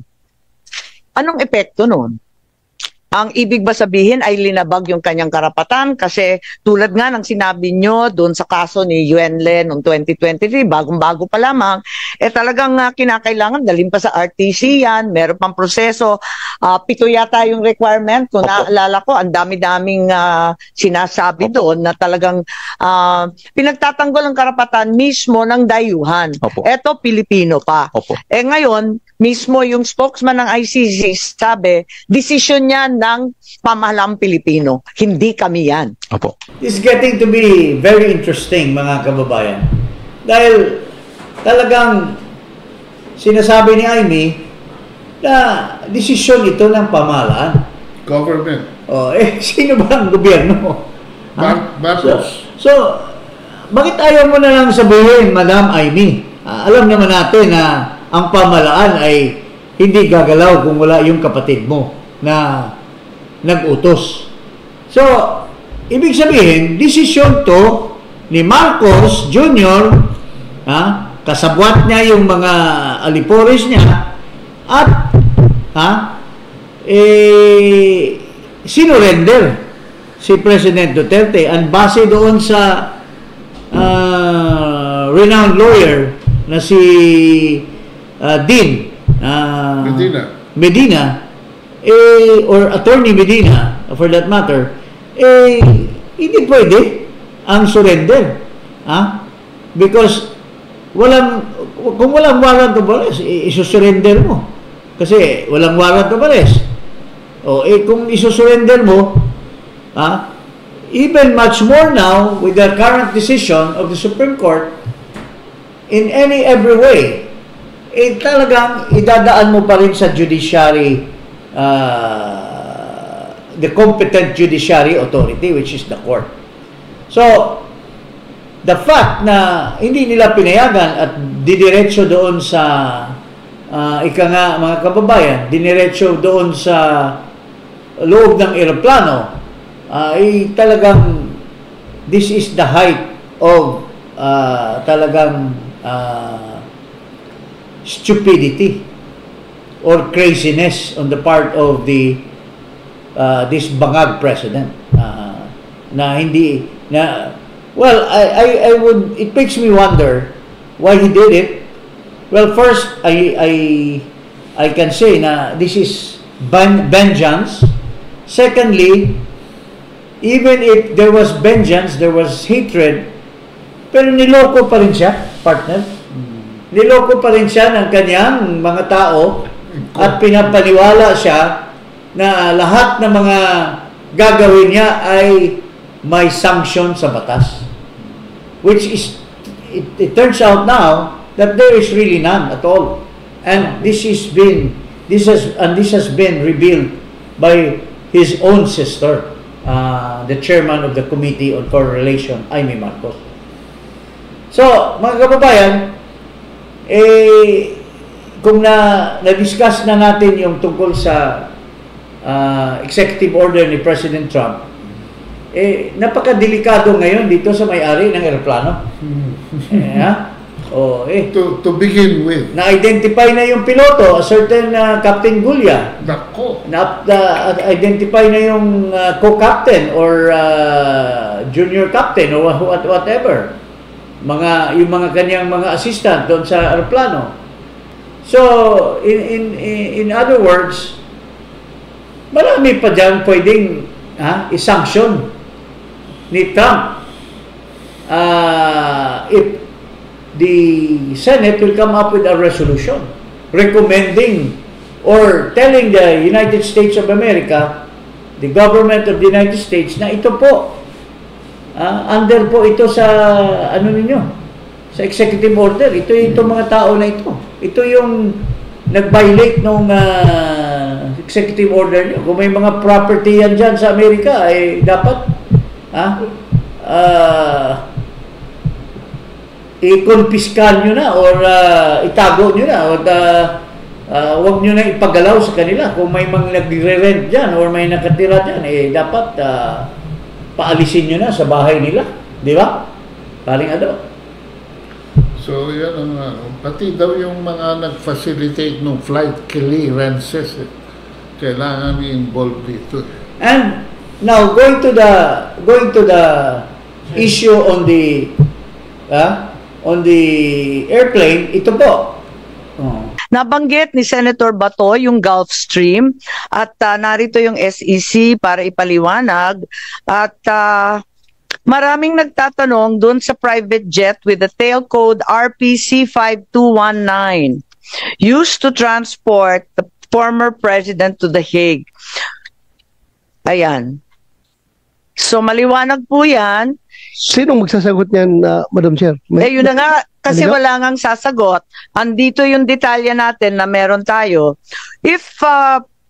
Speaker 3: Anong epekto nun? Ang ibig ba sabihin ay linabag yung kanyang karapatan? Kasi tulad nga ng sinabi nyo doon sa kaso ni Yuenle noong 2023, bagong-bago pa lamang, talagang kinakailangan dalhin pa sa RTC yan, meron pang proseso. 7 yata yung requirement. Kung naalala ko, ang dami-daming sinasabi doon na talagang pinagtatanggol ang karapatan mismo ng dayuhan.
Speaker 5: Opo.
Speaker 3: Eto, Pilipino pa.
Speaker 5: Opo.
Speaker 3: Ngayon, mismo yung spokesman ng ICC sabi, desisyon niya ng pamahalaang Pilipino. Hindi kami yan.
Speaker 5: Opo.
Speaker 2: It's getting to be very interesting, mga kababayan. Dahil talagang sinasabi ni Amy na desisyon ito ng pamahalaan.
Speaker 1: Government.
Speaker 2: Sino ba ang gobyerno?
Speaker 1: Marcos.
Speaker 2: So, bakit ayaw mo na lang sabihin, Madam Amy? Alam naman natin na ang pamahalaan ay hindi gagalaw kung wala yung kapatid mo na nag-utos. So, ibig sabihin, desisyon to ni Marcos Jr., kasabwat niya yung mga alipores niya, at sinurrender si President Duterte, and base doon sa renowned lawyer na si Dean Medina, or Attorney Medina for that matter, hindi pwede ang surrender. Because kung walang warrant of arrest, isusurrender mo. Kasi walang warrant of arrest. Kung isusurrender mo, even much more now with the current decision of the Supreme Court, in every way, talagang idadaan mo pa rin sa judiciary, the competent judiciary authority, which is the court. So, the fact na hindi nila pinayagan at didiretso doon sa mga kababayan, diniretso doon sa loob ng eroplano, ay talagang this is the height of talagang stupidity or craziness on the part of this bangag president, na hindi na. Well, it makes me wonder why he did it. Well, first, I can say na this is vengeance. Secondly, even if there was vengeance, there was hatred, pero niloko pa rin siya, partner. Niloko pa rin siya ng kanyang mga tao at pinapaniwala siya na lahat ng mga gagawin niya ay may sanction sa batas, which is it turns out now that there is really none at all, and this has been revealed by his own sister, the chairman of the Committee on Foreign Relations, Amy Marcos. So mga kababayan, kung na-discuss na natin yung tungkol sa executive order ni President Trump, napakadelikado ngayon dito sa may-ari ng eroplano.
Speaker 1: To begin with.
Speaker 2: Na-identify na yung piloto, a certain Captain Gulia.
Speaker 1: Nako.
Speaker 2: Na-identify na yung co-captain or junior captain or whatever. Yung mga kanyang mga assistant doon sa eroplano. So, in other words, marami pa dyan pwedeng i-sanction ni Trump if the Senate will come up with a resolution recommending or telling the United States of America, the government of the United States, na ito po under po ito sa sa executive order, itong mga tao na ito yung nag-violate ng executive order nyo. Kung may mga property yan dyan sa Amerika, dapat i-confiskan nyo na or itago nyo na or huwag nyo na ipagalaw sa kanila. Kung may mga nagre-rent dyan or may nakatira dyan, dapat paalisin nyo na sa bahay nila. Di ba? Paring
Speaker 1: So, yan ang pati daw yung mga nag-facilitate ng flight clearances, kailangan i-involve dito.
Speaker 2: And now going to the issue on the airplane, ito po.
Speaker 3: Nabanggit ni Senator Bato yung Gulf Stream at narito yung SEC para ipaliwanag at maraming nagtatanong dun sa private jet with the tail code RPC 5219 used to transport the former president to The Hague. Ayan. So maliwanag po yan.
Speaker 6: Sinong magsasagot niyan, Madam Chair?
Speaker 3: Yun na nga, kasi wala ngang sasagot. Andito yung detalye natin na meron tayo. If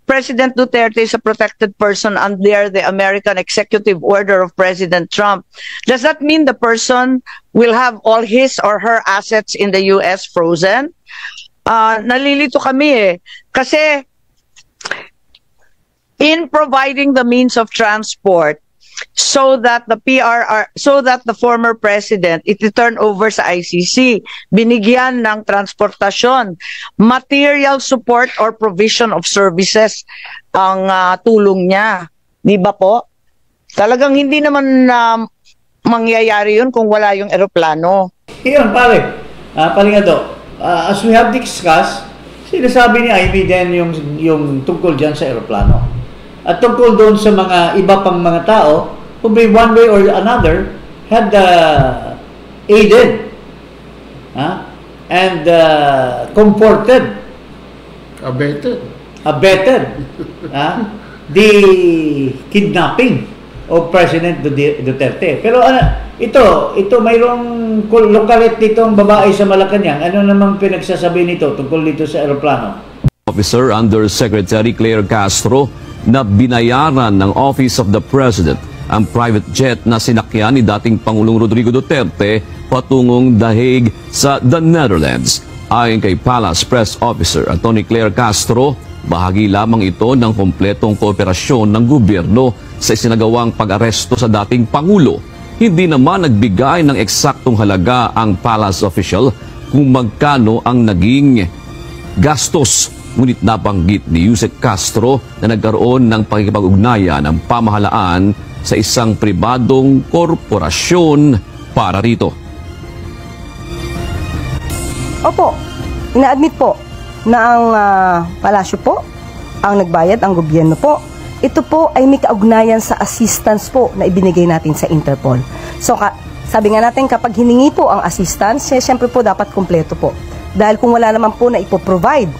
Speaker 3: President Duterte is a protected person under the American executive order of President Trump, does that mean the person will have all his or her assets in the US frozen? Nalilito kami kasi in providing the means of transport so that the former president iti-turn over sa ICC, binigyan ng transportasyon, material support or provision of services ang tulong niya. Di ba po? Talagang hindi naman mangyayari yun kung wala yung eroplano.
Speaker 2: Iyon, paring as we have discussed, sinasabi ni Ivy din yung tungkol dyan sa eroplano. At tungkol doon sa mga iba pang mga tao, who may one way or another had aided and comforted, abetted the kidnapping of President Duterte. Pero ito mayroong lokalit dito ang babae sa Malacanang. Ano namang pinagsasabi nito tungkol dito sa eroplano?
Speaker 7: Officer Undersecretary Claire Castro na binayaran ng Office of the President ang private jet na sinakyan ni dating Pangulong Rodrigo Duterte patungong The Hague sa The Netherlands. Ayon kay Palace Press Officer Atty. Claire Castro, bahagi lamang ito ng kompletong kooperasyon ng gobyerno sa isinagawang pag-aresto sa dating Pangulo. Hindi naman nagbigay ng eksaktong halaga ang Palace official kung magkano ang naging gastos. Ngunit nabanggit ni Yusek Castro na nagkaroon ng pakikipag-ugnayan ng pamahalaan sa isang pribadong korporasyon para rito.
Speaker 8: Opo, ina-admit po na ang palasyo po, ang nagbayad, ang gobyerno po. Ito po ay may kaugnayan sa assistance po na ibinigay natin sa Interpol. So, sabi nga natin, kapag hiningi po ang assistance, siyempre po dapat kumpleto po. Dahil kung wala naman po na ipoprovide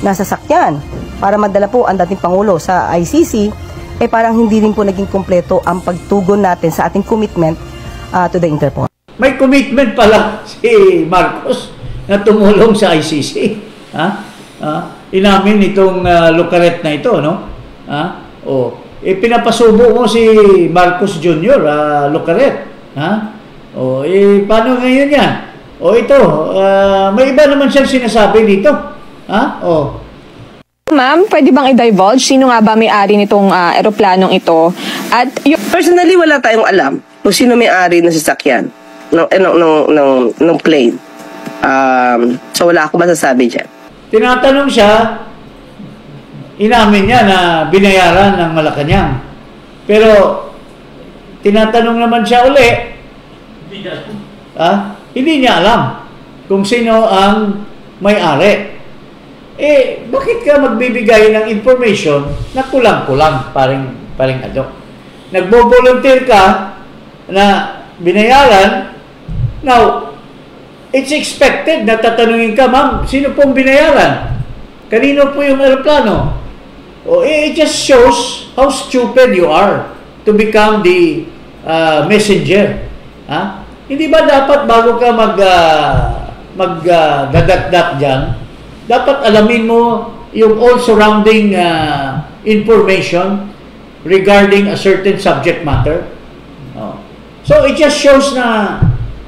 Speaker 8: na sasakyan para madala po ang dating Pangulo sa ICC, parang hindi rin po naging kumpleto ang pagtugon natin sa ating commitment to the Interpol. May commitment pala si Marcos na tumulong sa ICC. Inamin itong Lucaret na ito, no? Pinapasubo mo si Marcos Jr., Lucaret. Paano ngayon yan? Ito, may iba naman siyang sinasabi dito.
Speaker 9: Ma'am, pwede bang i-divulge sino nga ba may-ari nitong eroplanong ito? At
Speaker 10: personally, wala tayong alam kung sino may-ari ng sasakyan ng plane. So wala akong masasabi dyan.
Speaker 2: Tinatanong siya, inamin niya na binayaran ng Malacanang. Pero tinatanong naman siya uli, hindi niya alam kung sino ang may-ari. Bakit ka magbibigay ng information na kulang-kulang, paring adok? Nagbo-volunteer ka na binayaran. Now, it's expected na tatanungin ka, ma'am, sino pong binayaran? Kanino po yung aeroplano? It just shows how stupid you are to become the messenger. Hindi ba dapat bago ka magdadakdak dyan, dapat alamin mo yung all surrounding information regarding a certain subject matter? So it just shows na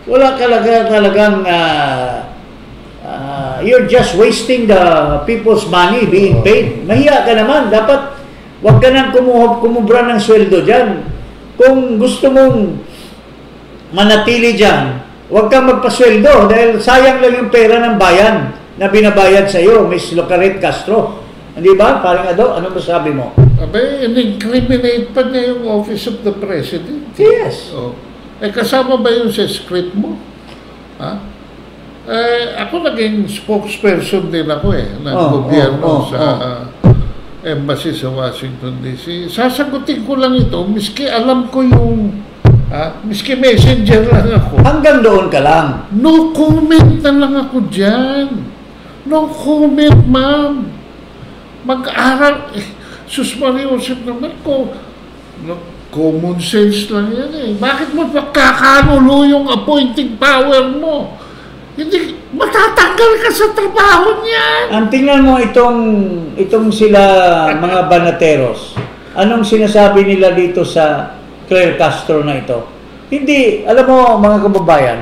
Speaker 2: wala talagang you're just wasting the people's money being paid. Mahiya ka naman. Dapat wag ka nang kumubra ng sweldo dyan. Kung gusto mong manatili dyan, wag kang magpasweldo dahil sayang lang yung pera ng bayan na binabayad sa iyo, Miss Lucaret Castro. Hindi ba? Parang ano masabi mo?
Speaker 1: In-incriminate pa niya yung Office of the President.
Speaker 2: Yes.
Speaker 1: Kasama ba yun sa script mo? Ako naging spokesperson din ako ng gobyerno sa embassy sa Washington DC. Sasagutin ko lang ito, miski alam ko yung miski messenger lang ako.
Speaker 2: Hanggang doon ka lang.
Speaker 1: No comment na lang ako dyan. No comment, ma'am. Mag-aral. Susmariusip naman ko. Common sense lang yan Bakit mo pagkakanulo yung appointing power mo? Hindi, matatanggal ka sa trabaho niyan.
Speaker 2: Ang tingnan mo itong sila mga banateros. Anong sinasabi nila dito sa Claire Castro na ito? Hindi, alam mo mga kababayan,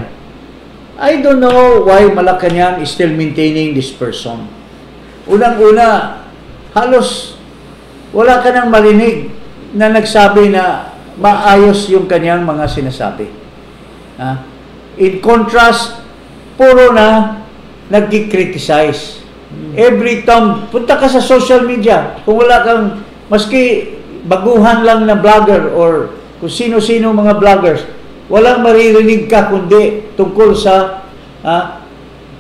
Speaker 2: I don't know why Malacanang is still maintaining this person. Unang-una, halos wala ka nang marinig na nagsabi na maayos yung kanyang mga sinasabi. In contrast, puro na nag-criticize. Every time, punta ka sa social media, kung wala kang, maski baguhan lang na vlogger or kung sino-sino mga vloggers, walang maririnig ka kundi tungkol sa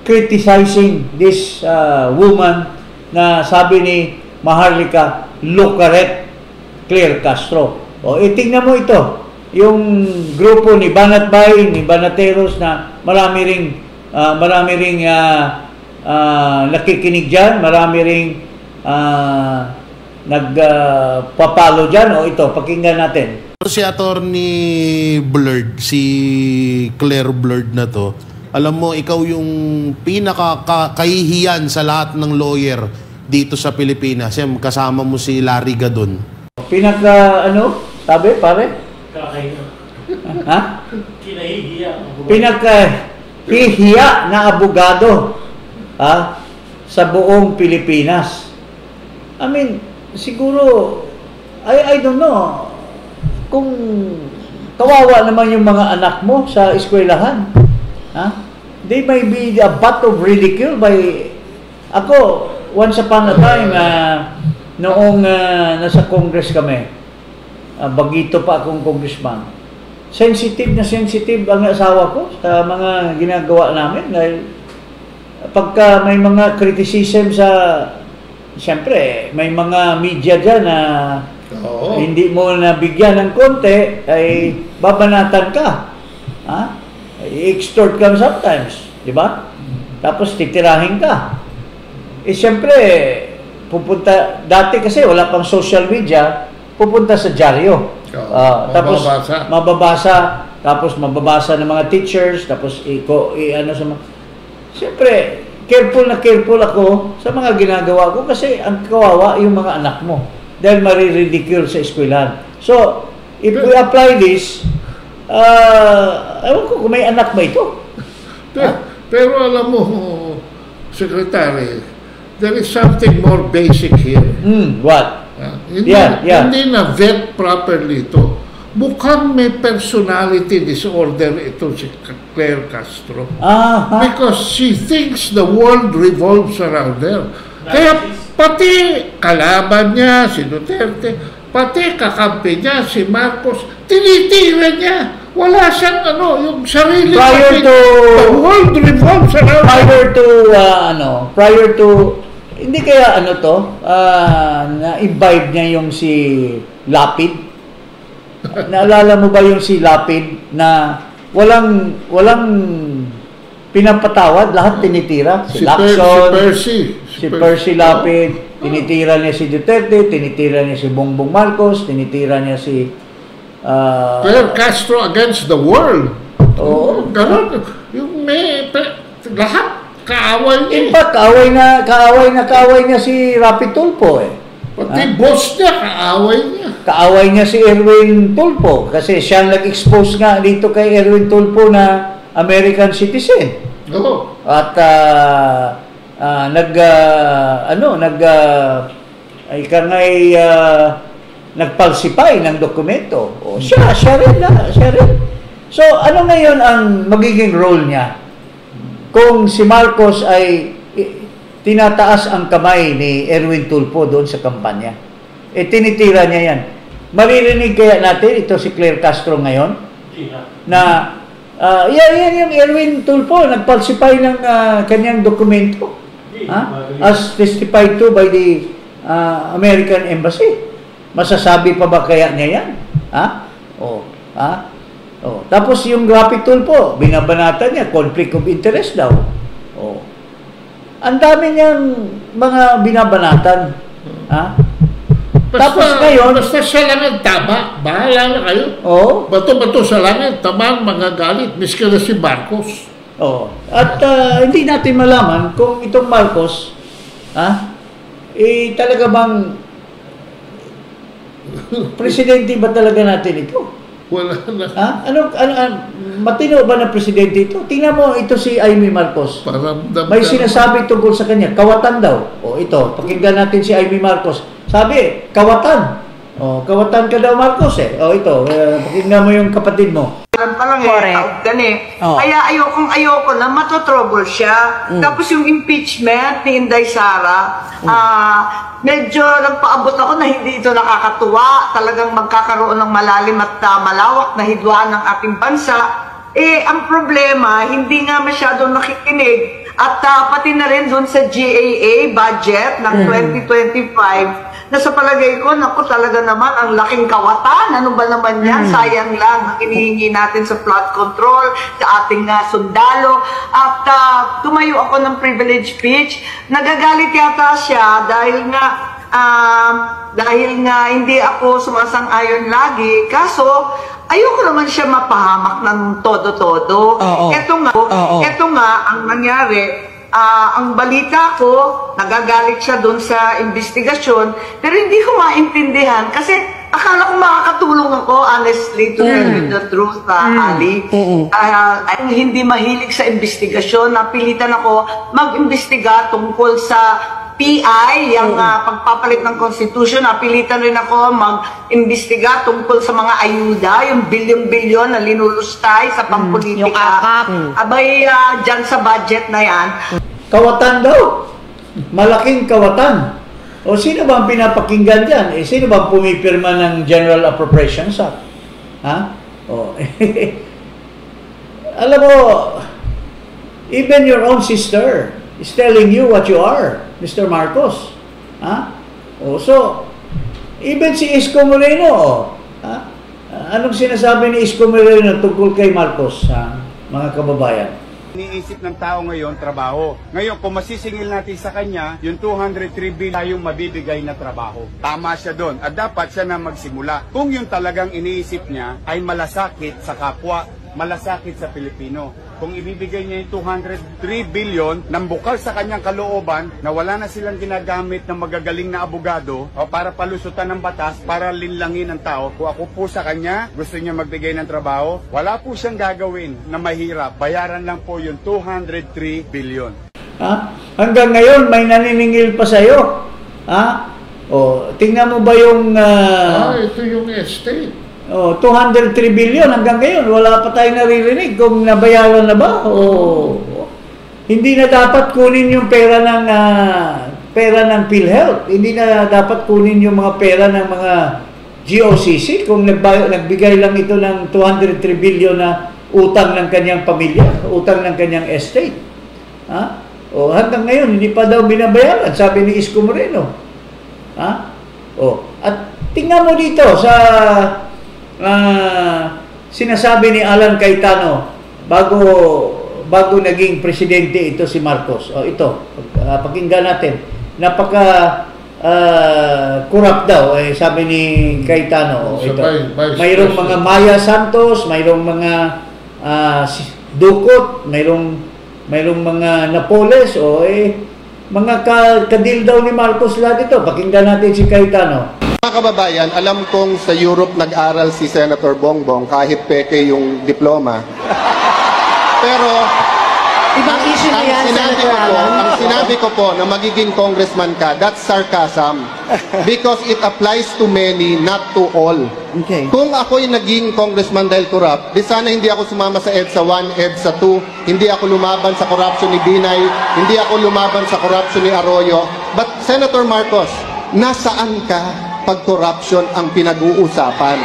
Speaker 2: criticizing this woman na sabi ni Maharlika Lucaret Claire Castro. Tingnan mo ito, yung grupo ni Banat Bay, ni Banateros na marami ring marami ring nakikinig dyan, marami ring nagpapalo dyan. O ito, pakinggan natin.
Speaker 11: Si Attorney Blurred, si Claire Blurred na to, alam mo, ikaw yung pinaka-kahihiyan sa lahat ng lawyer dito sa Pilipinas. Yan, kasama mo si Larry Gadon.
Speaker 2: Sabi, pare? Ha? Pinaka-hihiya na abogado sa buong Pilipinas. I mean, siguro, I don't know, kung kawawa naman yung mga anak mo sa eskwelahan. They may be a butt of ridicule by... Ako, once upon a time, noong nasa Congress kami, bagito pa akong congressman, sensitive ang asawa ko sa mga ginagawa namin dahil pagka may mga criticism sa... Siyempre, may mga media dyan na hindi mo nabigyan ng konti, ay babanatan ka. I-extort ka sometimes, di ba? Tapos titirahin ka. Siyempre, pupunta, dati kasi wala pang social media, pupunta sa dyaryo. Tapos mababasa, tapos mababasa ng mga teachers, tapos siyempre, careful ako sa mga ginagawa ko kasi ang kawawa yung mga anak mo dahil mariridicule sa eskwelahan. So, if we apply this, ewan ko kung may anak ba ito.
Speaker 1: Pero alam mo, Secretary, there is something more basic here.
Speaker 2: What?
Speaker 1: Hindi na vet properly ito. Mukhang may personality disorder ito si Claire Castro. Because she thinks the world revolves around her. Kaya pati kalaban niya, si Duterte, pati kakampi niya, si Marcos, tinitira niya. Wala siyang yung sarili. The world revolves around her.
Speaker 2: Prior to, hindi kaya na-imbibe niya yung si Lapid? Naalala mo ba yung si Lapid na walang pinapatawad, lahat tinitira? Si Lacson, si Percy Lapid, tinitira niya si Duterte, tinitira niya si Bongbong Marcos, tinitira niya si
Speaker 1: Claire Castro against the world. Ganon. Yung lahat kaaway niya.
Speaker 2: In fact, kaaway niya si Rapi Tulfo
Speaker 1: Pati boss niya, kaaway niya.
Speaker 2: Kaaway niya si Erwin Tulfo kasi siya nag-expose nga dito kay Erwin Tulfo na American citizen. At nagpalsify ng dokumento. Siya rin. So, ano ngayon ang magiging role niya? Kung si Marcos ay tinataas ang kamay ni Erwin Tulfo doon sa kampanya. Tinitira niya yan. Maririnig kaya natin ito si Claire Castro ngayon? Na, yan yung Erwin Tulfo, nagpalsify ng kanyang dokumento. As testified to by the American Embassy. Masasabi pa ba kaya niya yan? Tapos yung Rapi Tulfo, binabanatan niya, conflict of interest daw. Ang dami niyang mga binabanatan. Tapos ngayon,
Speaker 1: basta siya lang ang tama. Bahala na kayo. Bato-bato sa langit. Tama ang mga galit. Miski na si Marcos.
Speaker 2: At hindi natin malaman kung itong Marcos, talaga bang presidente ba talaga natin ito?
Speaker 1: Wala na.
Speaker 2: Matino ba na presidente ito? Tingnan mo, ito si Amy Marcos. May sinasabi tungkol sa kanya, kawatan daw. Ito, pakinggan natin si Amy Marcos. Sabi, kawatan. Kawatan ka daw, Marcos ito, pakinggan mo yung kapatid mo.
Speaker 12: Correct. Kaya ayoko na matotrouble siya. Tapos yung impeachment ni Inday Sara, medyo nagpaabot ako na hindi ito nakakatuwa. Talagang magkakaroon ng malalim at malawak na hidwaan ng ating bansa. Ang problema, hindi nga masyadong nakikinig. At pati na rin dun sa GAA budget ng 2025, na sa palagay ko, naku talaga naman, ang laking kawatan. Ano ba naman yan? Sayang lang ang hinihingi natin sa flood control, sa ating sundalo. At tumayo ako ng privilege speech. Nagagalit yata siya dahil nga hindi ako sumasang-ayon lagi. Kaso, ayoko naman siya mapahamak ng todo-todo. Ito nga, ang nangyari, ang balita ko, nagagalit siya doon sa investigasyon, pero hindi ko maintindihan kasi akala ko makakatulong ako, honestly, to tell you the truth, Ali. Ay hindi mahilig sa investigasyon, napilitan ako mag-imbestiga tungkol sa PI, yung pagpapalit ng Constitution. Napilitan rin ako mag-imbestiga tungkol sa mga ayuda, yung bilyon-bilyon na linulustay sa pampolitika.
Speaker 3: Yung akap.
Speaker 12: Abay, dyan sa budget na yan.
Speaker 2: Kawatan daw. Malaking kawatan. O sino ba ang pinapakinggan dyan? Sino ba ang pumipirma ng General Appropriations Act? Ha? Alam mo, even your own sister is telling you what you are, Mr. Marcos. Ha? So, even si Isko Moreno, ha? Anong sinasabi ni Isko Moreno tungkol kay Marcos, mga kababayan?
Speaker 13: Iniisip ng tao ngayon, trabaho. Ngayon, kung masisingil natin sa kanya, yung 203 billion yung mabibigay na trabaho. Tama siya doon. At dapat siya na magsimula. Kung yung talagang iniisip niya ay malasakit sa kapwa, malasakit sa Pilipino. Kung ibibigay niya yung 203 billion nang bukal sa kanyang kalooban na wala na silang ginagamit ng magagaling na abogado o para palusutan ng batas, para linlangin ang tao. Kung ako po sa kanya, gusto niya magbigay ng trabaho, wala po siyang gagawin na mahirap. Bayaran lang po yung 203 billion.
Speaker 2: Hanggang ngayon, may naniningil pa sa'yo. Tingnan mo ba yung...
Speaker 1: ito yung estate.
Speaker 2: 203 billion hanggang ngayon, wala pa tayong naririnig kung nabayaran na ba hindi na dapat kunin yung pera ng PhilHealth, hindi na dapat kunin yung mga pera ng mga GOCC kung nagbigay lang ito ng 203 billion na utang ng kanyang pamilya, utang ng kanyang estate. Hanggang ngayon hindi pa daw binabayaran, sabi ni Isko Moreno. At tingnan mo dito sa sinasabi ni Alan Cayetano bago naging presidente ito si Marcos. Ito, pakinggan natin. Napaka corrupt daw, sabi ni Cayetano. Mayroong mga Maya Santos, mayroong mga Ducot, mayroong mga Napoles, mga kadil daw ni Marcos lahat ito. Pakinggan natin si Cayetano.
Speaker 14: Mga kababayan, alam kong sa Europe nag-aral si Senator Bongbong kahit peke yung diploma. Pero
Speaker 3: ibang issue na yan,
Speaker 14: ang sinabi ko po na magiging congressman ka, that's sarcasm. Because it applies to many, not to all.
Speaker 3: Okay.
Speaker 14: Kung ako'y naging congressman dahil corrupt, di sana hindi ako sumama sa EDSA 1, EDSA 2, hindi ako lumaban sa corruption ni Binay, hindi ako lumaban sa corruption ni Arroyo. But Senator Marcos, nasaan ka pag corruption ang pinag-uusapan?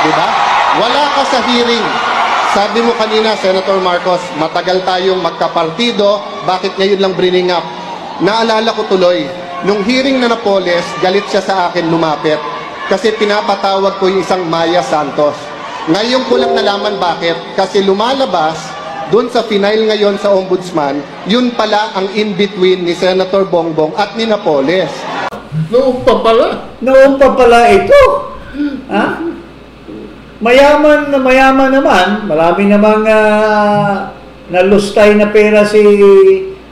Speaker 14: Diba? Wala ka sa hearing. Sabi mo kanina, Senator Marcos, matagal tayong magkapartido, bakit ngayon lang bringing up? Naalala ko tuloy, nung hearing na Napoles, galit siya sa akin lumapit kasi pinapatawag ko yung isang Maya Santos. Ngayon ko lang nalaman bakit, kasi lumalabas doon sa final ngayon sa Ombudsman, yun pala ang in-between ni Senator Bongbong at ni Napoles.
Speaker 1: Noong pa pala.
Speaker 2: Noong pa pala ito. Mayaman na mayaman naman. Marami namang nalustay na pera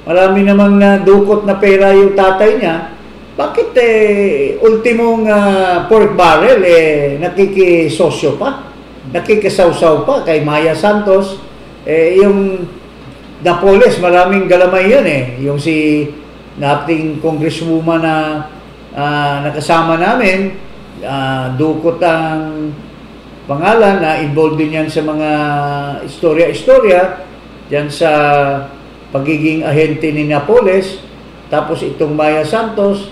Speaker 2: marami namang nadukot na pera yung tatay niya. Bakit ultimong pork barrel nakikisosyo pa? Nakikisawsaw pa kay Maya Santos. Yung Napoles, maraming galamay yun Yung si nating congresswoman na nakasama namin, dukot ang pangalan na involved din yan sa mga istorya-istorya dyan sa pagiging ahente ni Napoles. Tapos itong Maya Santos,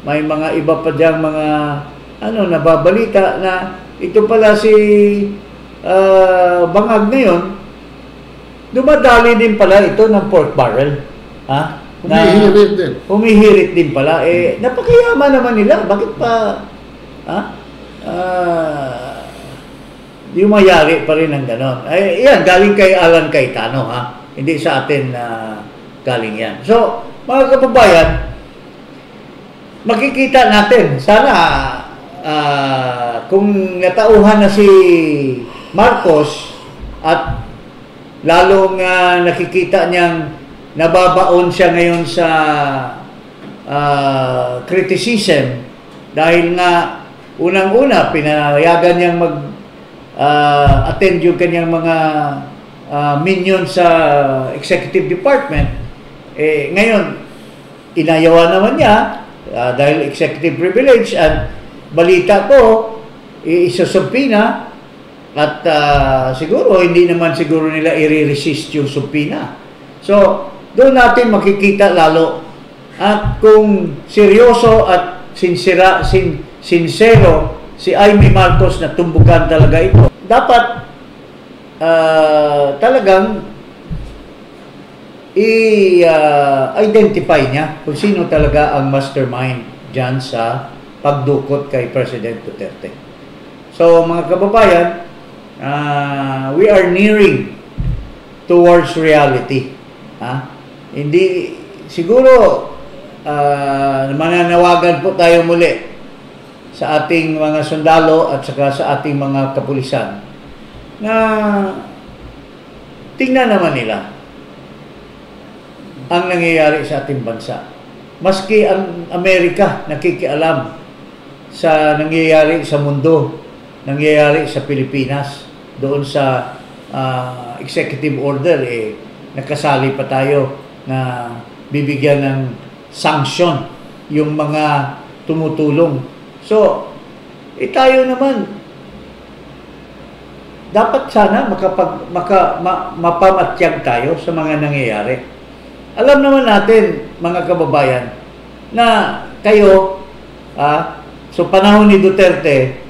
Speaker 2: may mga iba pa dyan mga nababalita na ito pala si Bangag na yun, dumadali din pala ito ng pork barrel.
Speaker 1: Humihirit din.
Speaker 2: Humihirit din pala. Napakayaman naman nila. Bakit pa, yumayari pa rin ng ganon. Yan, galing kay Alan Cayetano, ha? Hindi sa atin galing yan. So, mga kababayan, makikita natin, sana, kung natauhan na si Marcos at lalong nakikita niyang nababaon siya ngayon sa criticism dahil nga unang-una pinayagan niyang attend yung kanyang mga minion sa executive department. Ngayon inayawan naman niya dahil executive privilege, at balita ko isasubpina at siguro hindi naman siguro nila i-resist yung subpina. So doon natin makikita lalo at kung seryoso at sincero si Amy Marcos na tumbukan talaga ito. Dapat talagang i-identify niya kung sino talaga ang mastermind dyan sa pagdukot kay President Duterte. So mga kababayan, we are nearing towards reality. Hindi siguro mananawagan po tayo muli sa ating mga sundalo at saka sa ating mga kapulisan na tingnan naman nila ang nangyayari sa ating bansa. Maski ang Amerika nakikialam sa nangyayari sa mundo, nangyayari sa Pilipinas, doon sa executive order, nakasali pa tayo na bibigyan ng sanction yung mga tumutulong. So, tayo naman dapat sana mapamatyag tayo sa mga nangyayari. Alam naman natin, mga kababayan, na kayo, so panahon ni Duterte,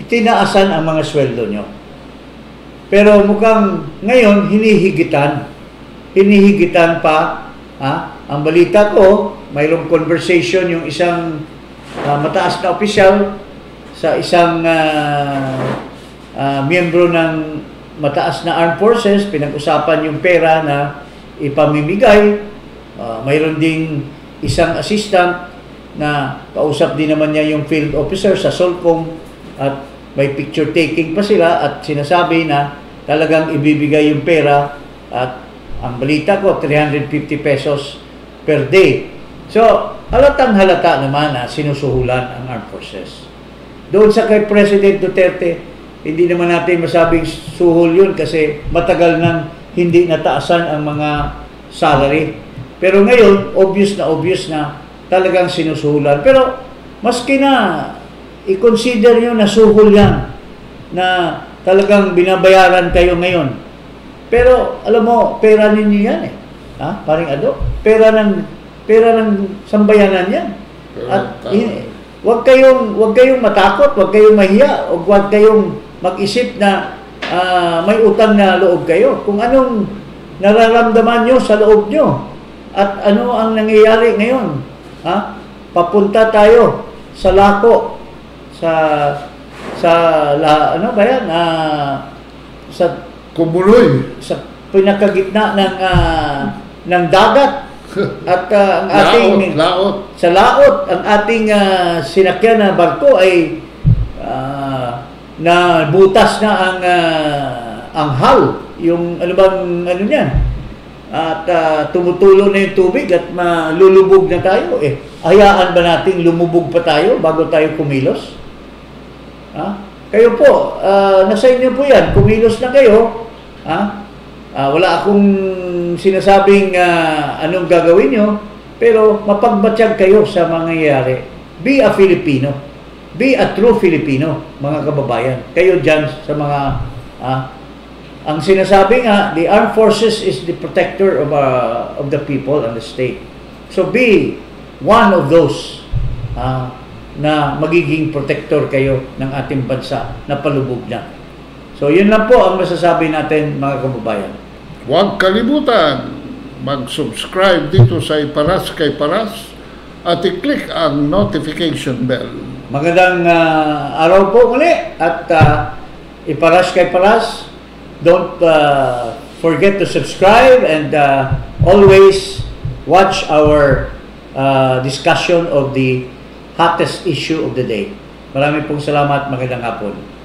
Speaker 2: tinaasan ang mga sweldo nyo. Pero mukhang ngayon, hinihigitan pa. Ang balita ko, mayroong conversation yung isang mataas na opisyal sa isang miyembro ng mataas na armed forces, pinag-usapan yung pera na ipamimigay. Mayroon ding isang assistant na kausap din naman niya yung field officer sa Solcom at may picture taking pa sila at sinasabi na talagang ibibigay yung pera at ang balita ko 350 pesos per day. So, halatang halata naman na sinusuhulan ang armed forces. Doon sa kay President Duterte, hindi naman natin masabing suhol yun kasi matagal nang hindi nataasan ang mga salary. Pero ngayon, obvious na talagang sinusuhulan. Pero maski na i-consider nyo na suhol yan, na talagang binabayaran kayo ngayon. Pero alam mo, pera ninyo yan paring Ado. Pera ng sambayanan yan. At wag kayong matakot, wag kayong mahiya, o wag kayong mag-isip na may utang na loob kayo. Kung anong nararamdaman nyo sa loob nyo at ano ang nangyayari ngayon. Papunta tayo sa Lako, sa
Speaker 1: Kumuloy,
Speaker 2: sa pinakagitna ng dagat at ang ating sa laot ang ating sinakyan na barko ay na butas na ang hull, yung niyan, at tumutulo na yung tubig at malulubog na tayo. Hayaan ba nating lumubog pa tayo bago tayo kumilos? Kayo po, nasa inyo po yan, kumilos na kayo. Wala akong sinasabing anong gagawin nyo, pero mapagbatsyag kayo sa mangyayari. Be a Filipino. Be a true Filipino, mga kababayan. Kayo dyan sa mga ang sinasabi nga, the armed forces is the protector of the people and the state. So be one of those na magiging protector kayo ng ating bansa na palubog na. So yun lang po ang masasabi natin, mga kababayan.
Speaker 1: Huwag kalimutan, mag-subscribe dito sa Iparas kay Paras at i-click ang notification bell.
Speaker 2: Magandang araw po muli at Iparas kay Paras. Don't forget to subscribe and always watch our discussion of the hottest issue of the day. Maraming pong salamat. Magandang hapon.